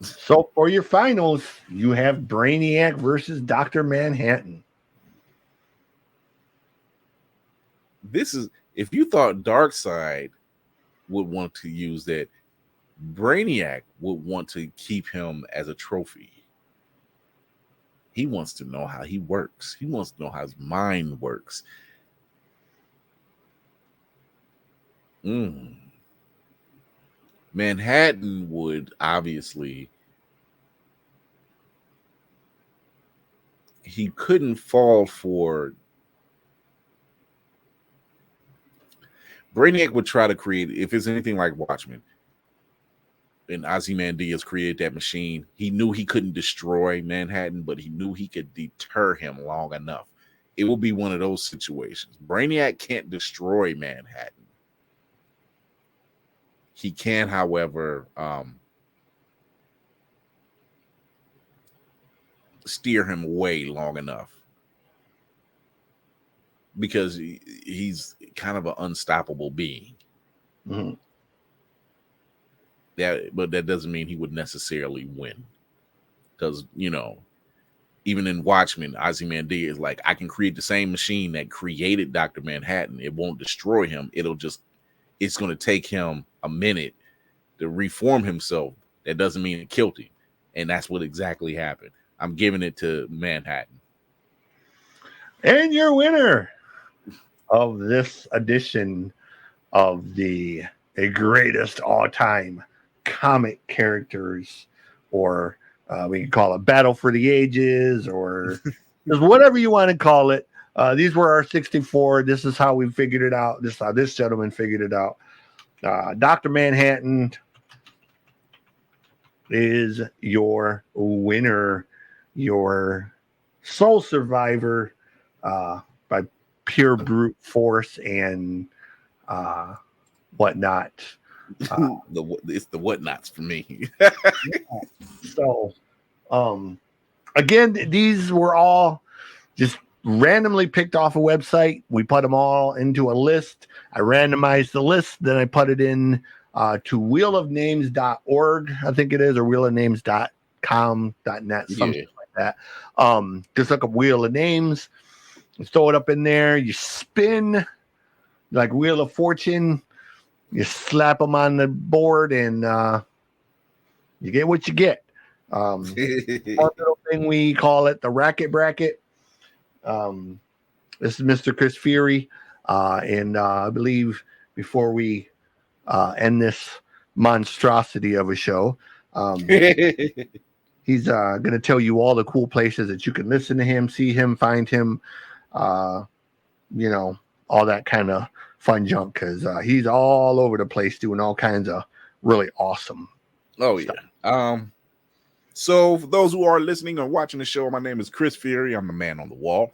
So for your finals, you have Brainiac versus Dr. Manhattan. This is, if you thought Darkseid would want to use that, Brainiac would want to keep him as a trophy. He wants to know how he works. He wants to know how his mind works. Manhattan would obviously, he couldn't fall for, Brainiac would try to create, if it's anything like Watchmen, and Ozymandias created that machine, he knew he couldn't destroy Manhattan, but he knew he could deter him long enough. It will be one of those situations. Brainiac can't destroy Manhattan. He can, however, steer him away long enough. Because he's kind of an unstoppable being. Mm-hmm. But that doesn't mean he would necessarily win. Because, you know, even in Watchmen, Ozymandias is like, I can create the same machine that created Dr. Manhattan. It won't destroy him. It's going to take him a minute to reform himself. That doesn't mean it killed him. And that's what exactly happened. I'm giving it to Manhattan. And your winner of this edition of the greatest all-time comic characters, or we can call it Battle for the Ages, or just whatever you want to call it. These were our 64. This is how we figured it out. This is how this gentleman figured it out. Dr. Manhattan is your winner, your sole survivor by pure brute force and whatnot. It's the whatnots for me. So, again, these were all just randomly picked off a website. We put them all into a list. I randomized the list, then I put it in to wheelofnames.org, I think it is, or wheelofnames.com.net, something like that. Just look up Wheel of Names, throw it up in there. You spin like Wheel of Fortune. You slap them on the board, and you get what you get. One little thing we call it the racket bracket. This is Mr. Chris Fury, and I believe before we end this monstrosity of a show, He's going to tell you all the cool places that you can listen to him, see him, find him, you know, all that kind of fun junk, because he's all over the place doing all kinds of really awesome stuff. So for those who are listening or watching the show, my name is Chris Fury. I'm the man on the wall.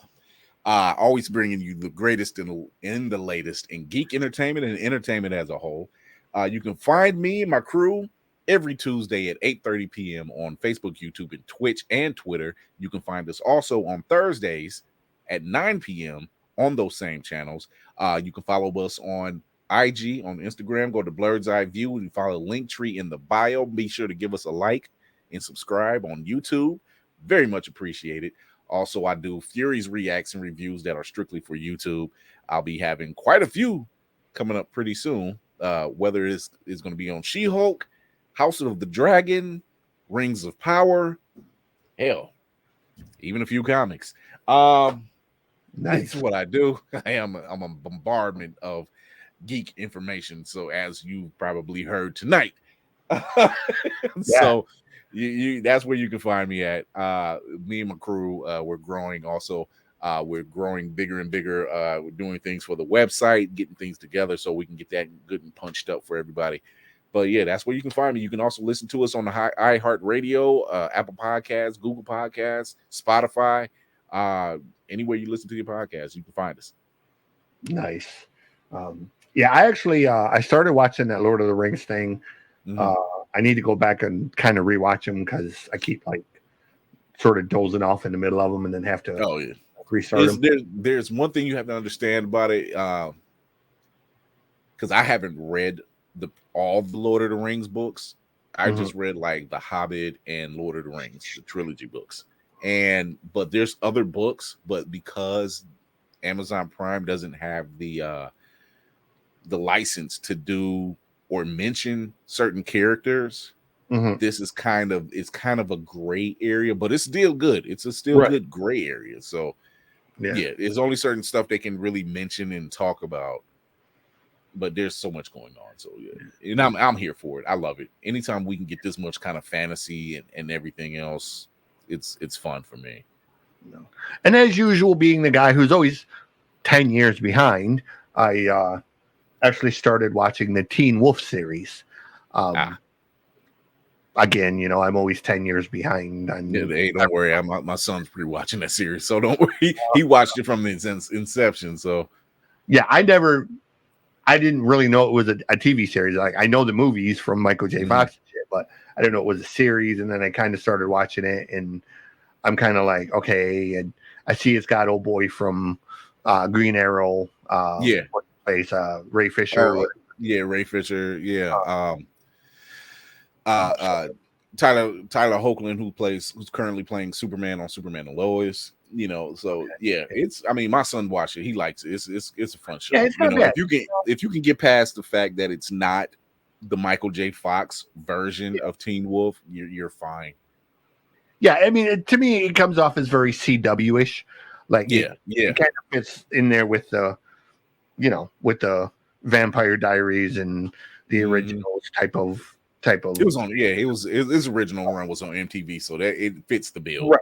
Always bringing you the greatest in the latest in geek entertainment and entertainment as a whole. You can find me and my crew every Tuesday at 8:30 p.m. on Facebook, YouTube, and Twitch and Twitter. You can find us also on Thursdays at 9 p.m. on those same channels. You can follow us on IG, on Instagram. Go to Blurred's Eye View. You follow Linktree in the bio. Be sure to give us a like and subscribe on YouTube. Very much appreciated. Also, I do Fury's reacts and reviews that are strictly for YouTube. I'll be having quite a few coming up pretty soon. Whether it's going to be on She-Hulk, House of the Dragon, Rings of Power, hell, even a few comics. Nice. That's what I do. I'm a bombardment of geek information. So as you probably heard tonight, so you that's where you can find me at. Me and my crew, we're growing. Also, we're growing bigger and bigger. We're doing things for the website, getting things together so we can get that good and punched up for everybody. But yeah, that's where you can find me. You can also listen to us on the iHeartRadio, Apple Podcasts, Google Podcasts, Spotify, anywhere you listen to your podcast, you can find us. Nice. Yeah, I actually I started watching that Lord of the Rings thing. I need to go back and kind of rewatch them because I keep like sort of dozing off in the middle of them and then have to restart them. There's one thing you have to understand about it, because I haven't read all the Lord of the Rings books. I just read like The Hobbit and Lord of the Rings, the trilogy books. But there's other books, but because Amazon Prime doesn't have the license to do or mention certain characters, this is kind of a gray area, but it's still good. It's a still good gray area. So yeah, there's only certain stuff they can really mention and talk about. But there's so much going on. So yeah, and I'm here for it. I love it. Anytime we can get this much kind of fantasy and everything else, it's fun for me. And as usual, being the guy who's always 10 years behind, I actually started watching the Teen Wolf series. Again, you know, I'm always 10 years behind. Don't worry. My son's pre-watching that series, so don't worry. He watched it from the inception. So yeah, I didn't really know it was a TV series. Like I know the movies from Michael J. Fox and shit, but I didn't know it was a series. And then I kind of started watching it, and I'm kind of like, okay. And I see it's got old boy from Green Arrow. Ray Fisher. Ray Fisher. Yeah. Tyler Hoechlin, who's currently playing Superman on Superman and Lois. You know, so yeah, my son watched it. He likes it. It's a fun show. Yeah, it's not bad. If you can get past the fact that it's not the Michael J. Fox version of Teen Wolf, you're fine. Yeah, I mean, to me, it comes off as very CW-ish. Like, it kind of fits in there with the, with the Vampire Diaries and the originals type of. It was on, his original run was on MTV, so that it fits the bill. Right.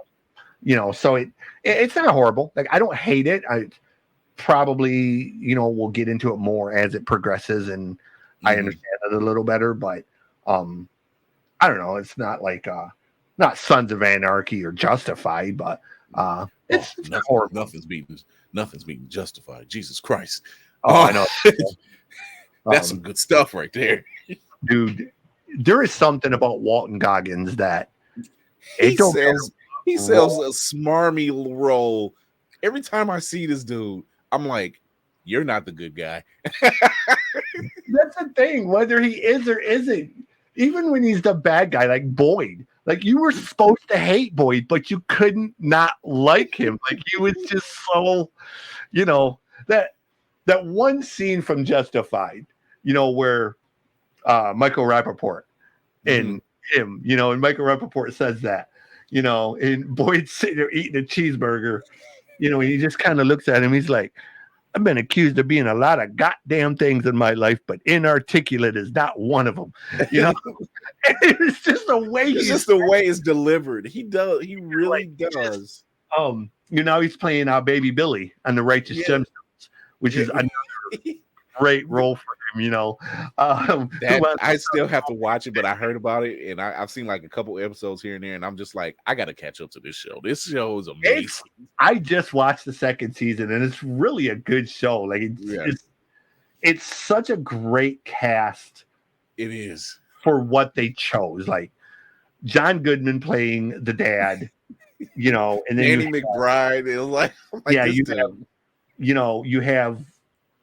So it's not horrible. Like, I don't hate it. I probably, we'll get into it more as it progresses and I understand it a little better, but I don't know. It's not like not Sons of Anarchy or Justified, but it's horrible. Nothing's beating Justified. Jesus Christ. I know. That's some good stuff right there. Dude, there is something about Walton Goggins that he sells a smarmy role. Every time I see this dude, I'm like, you're not the good guy. That's the thing, whether he is or isn't. Even when he's the bad guy, like Boyd, like you were supposed to hate Boyd, but you couldn't not like him. Like he was just so, that one scene from Justified, where Michael Rappaport and him, and Michael Rappaport says that, and Boyd's sitting there eating a cheeseburger, and he just kind of looks at him. He's like, I've been accused of being a lot of goddamn things in my life, but inarticulate is not one of them. You know, it's just the way it's delivered. He really does. You know, he's playing Baby Billy on the Righteous Gemstones, which is another great role for him. You know, I still have to watch it, but I heard about it and I've seen like a couple episodes here and there, and I'm just like, I got to catch up to this show. This show is amazing. I just watched the second season, and it's really a good show. Like it's such a great cast. It is for what they chose. Like John Goodman playing the dad, you know, and then Danny McBride. It was like, you have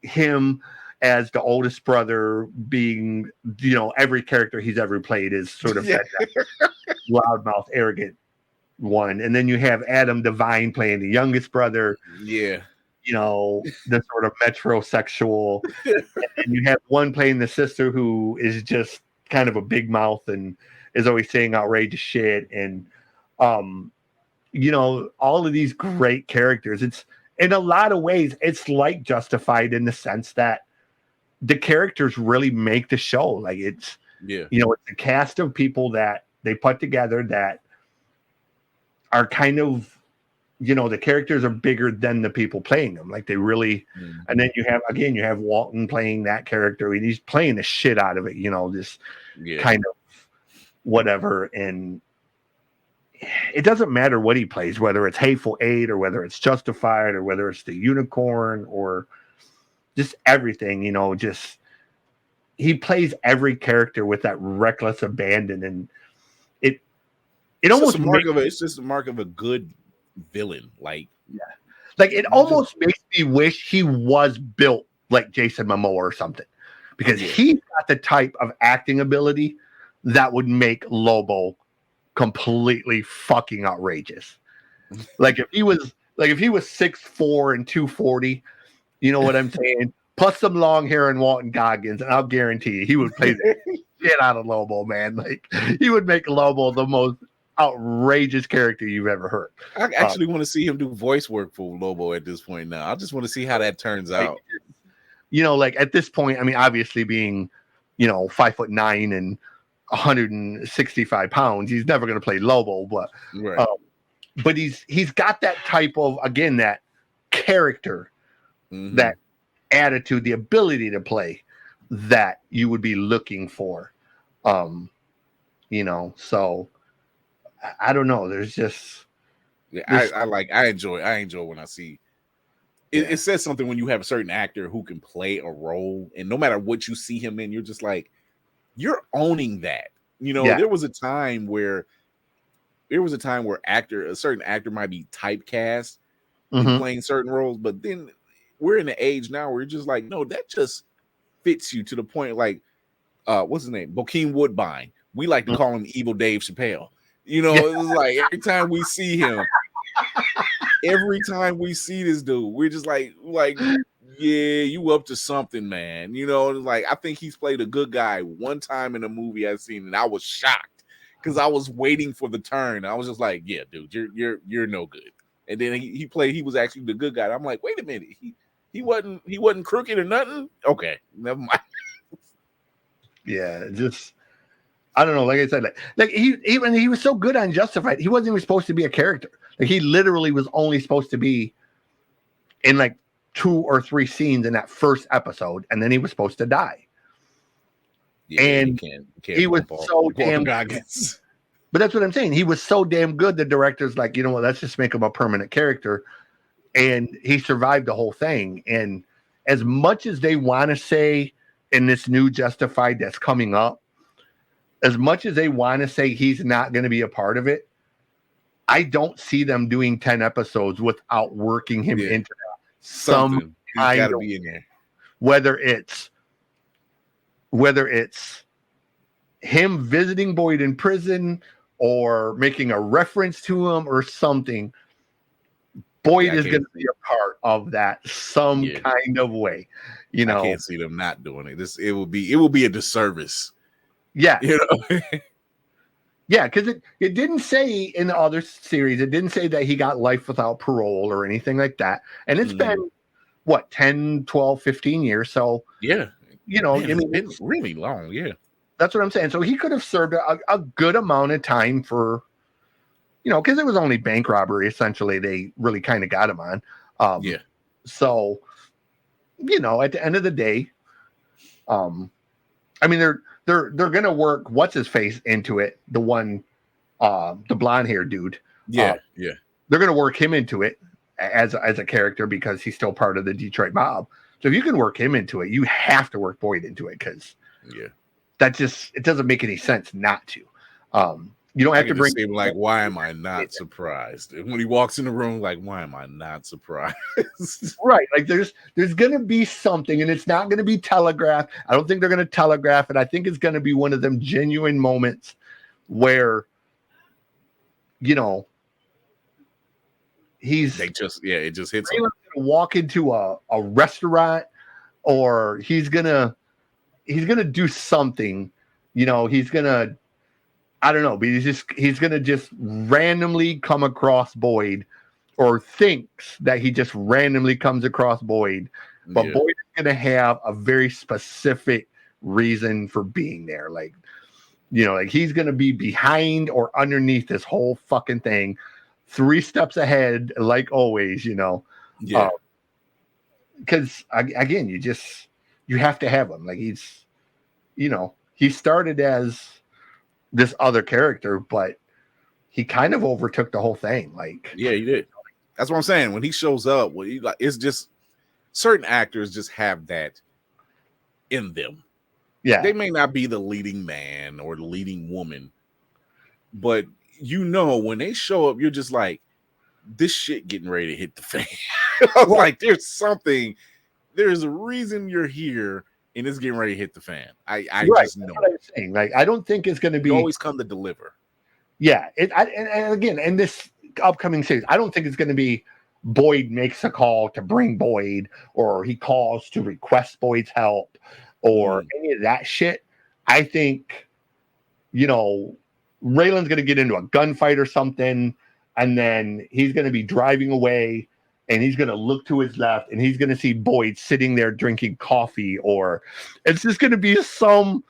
him as the oldest brother, being, you know, every character he's ever played is sort of that loudmouth, arrogant one. And then you have Adam Devine playing the youngest brother. Yeah. You know, the sort of metrosexual. And you have one playing the sister who is just kind of a big mouth and is always saying outrageous shit. And, you know, all of these great characters. It's, in a lot of ways, it's like Justified in the sense that the characters really make the show. Like it's, you know, it's a cast of people that they put together that are kind of, you know, the characters are bigger than the people playing them. Like they really, and then you have Walton playing that character, and he's playing the shit out of it, you know, this kind of whatever. And it doesn't matter what he plays, whether it's Hateful Eight or whether it's Justified or whether it's the Unicorn or just everything, you know, just he plays every character with that reckless abandon, and it's almost it's just a mark of a good villain. Like it almost makes me wish he was built like Jason Momoa or something, because he's got the type of acting ability that would make Lobo completely fucking outrageous. Like if he was 6'4" and 240, you know what I'm saying? Plus some long hair and Walton Goggins, and I'll guarantee you he would play the shit out of Lobo, man. Like he would make Lobo the most outrageous character you've ever heard. I actually want to see him do voice work for Lobo at this point now. I just want to see how that turns out. You know, like at this point, I mean, obviously being, you know, 5'9" and 165 pounds, he's never going to play Lobo, but he's got that type of, again, that character, that attitude, the ability to play that you would be looking for. You know, so I don't know. There's just I enjoy when I see it says something when you have a certain actor who can play a role, and no matter what you see him in, you're just like, you're owning that. You know, there was a time where a certain actor might be typecast in playing certain roles, but then we're in the age now where you're just like, no, that just fits you to the point. Like, what's his name? Bokeem Woodbine. We like to call him Evil Dave Chappelle. You know, it was like every time we see him, every time we see this dude, we're just like, yeah, you up to something, man. You know, like I think he's played a good guy one time in a movie I've seen, and I was shocked because I was waiting for the turn. I was just like, yeah, dude, you're no good. And then he was actually the good guy. I'm like, wait a minute, he wasn't crooked or nothing. Okay, never mind. Yeah, just I don't know. Like I said, like he was so good on Justified, he wasn't even supposed to be a character. Like he literally was only supposed to be in like 2 or 3 scenes in that first episode, and then he was supposed to die. Yeah, and he was so damn good. But that's what I'm saying. He was so damn good. The director's like, you know what? Let's just make him a permanent character, and he survived the whole thing. And as much as they want to say in this new Justified that's coming up, as much as they want to say he's not going to be a part of it, I don't see them doing 10 episodes without working him into that. Some kind of, be in there. Whether it's him visiting Boyd in prison or making a reference to him or something, Boyd is going to be a part of that some kind of way. You know, I can't see them not doing it. It will be a disservice. Yeah. You know? Yeah, because it didn't say in the other series, it didn't say that he got life without parole or anything like that. And it's been what, 10, 12, 15 years. So, Yeah. you know, Man, I mean, it's been really long. Yeah. that's what I'm saying. So he could have served a good amount of time for, you know, because it was only bank robbery. Essentially, they really kind of got him on. Yeah. So, you know, at the end of the day, I mean, they're gonna work what's his face into it. The one, the blonde hair dude. Yeah. Yeah. They're gonna work him into it as a character because he's still part of the Detroit mob. So if you can work him into it, you have to work Boyd into it because that just it doesn't make any sense not to. You don't have to bring him like, why am I not surprised? And when he walks in the room, like, why am I not surprised? Right. Like there's gonna be something, and it's not gonna be telegraphed. I don't think they're gonna telegraph it. I think it's gonna be one of them genuine moments where, you know, it just hits him. Gonna walk into a restaurant, or he's gonna do something, you know, I don't know, but he's gonna just randomly come across Boyd, or thinks that he just randomly comes across Boyd, but Boyd is gonna have a very specific reason for being there. Like, you know, like he's gonna be behind or underneath this whole fucking thing, 3 steps ahead, like always, you know. Yeah. Because again, you have to have him. Like he's, you know, he started as this other character, but he kind of overtook the whole thing. Like, yeah, he did. That's what I'm saying. When he shows up, it's just certain actors just have that in them. Yeah, they may not be the leading man or the leading woman, but you know, when they show up, you're just like, this shit getting ready to hit the fan. I was like, there's a reason you're here, and it's getting ready to hit the fan. I just know. What I'm saying. Like, I don't think it's going to be. You always come to deliver. Yeah, and again, in this upcoming series, I don't think it's going to be Boyd makes a call to bring Boyd, or he calls to request Boyd's help, or any of that shit. I think, you know, Raylan's going to get into a gunfight or something, and then he's going to be driving away, and he's going to look to his left, and he's going to see Boyd sitting there drinking coffee, or it's just going to be some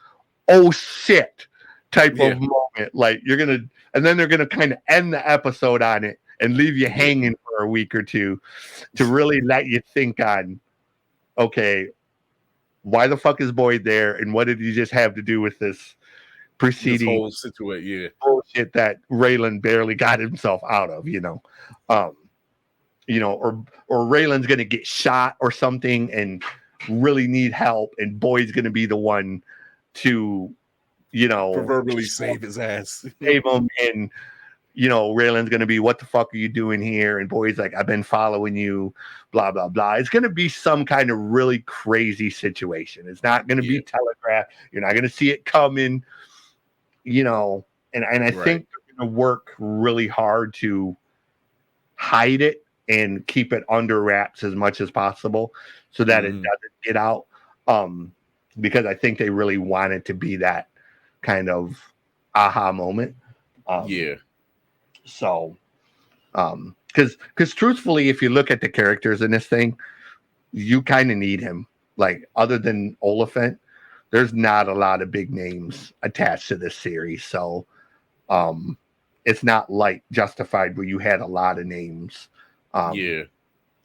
oh shit type of moment. Like, you're going to, and then they're going to kind of end the episode on it and leave you hanging for a week or two to really let you think on, okay, why the fuck is Boyd there, and what did he just have to do with this preceding whole situation, bullshit that Raylan barely got himself out of, you know? You know, or Raylan's gonna get shot or something and really need help, and Boyd's gonna be the one to, you know, proverbially save his ass, save him, and you know, Raylan's gonna be, what the fuck are you doing here? And Boyd's like, I've been following you, blah blah blah. It's gonna be some kind of really crazy situation. It's not gonna be telegraphed. You're not gonna see it coming, you know. And I think they're gonna work really hard to hide it and keep it under wraps as much as possible so that it doesn't get out. Because I think they really want it to be that kind of aha moment. So, because truthfully, if you look at the characters in this thing, you kind of need him. Like, other than Oliphant, there's not a lot of big names attached to this series. So, it's not like Justified where you had a lot of names. You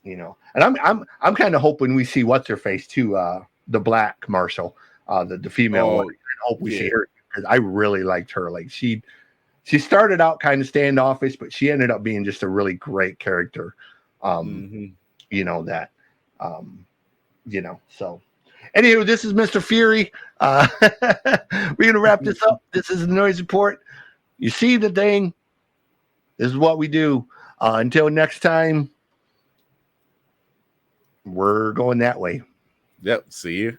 know, and I'm kind of hoping we see what's her face too, the Black Marshal, the female one. I hope we see her, because I really liked her. Like, she started out kind of standoffish, but she ended up being just a really great character. You know, that, you know, so anyway, this is Mr. Fury. We're going to wrap this up. This is the Noize Report. You see the thing. This is what we do. Until next time, we're going that way. Yep. See you.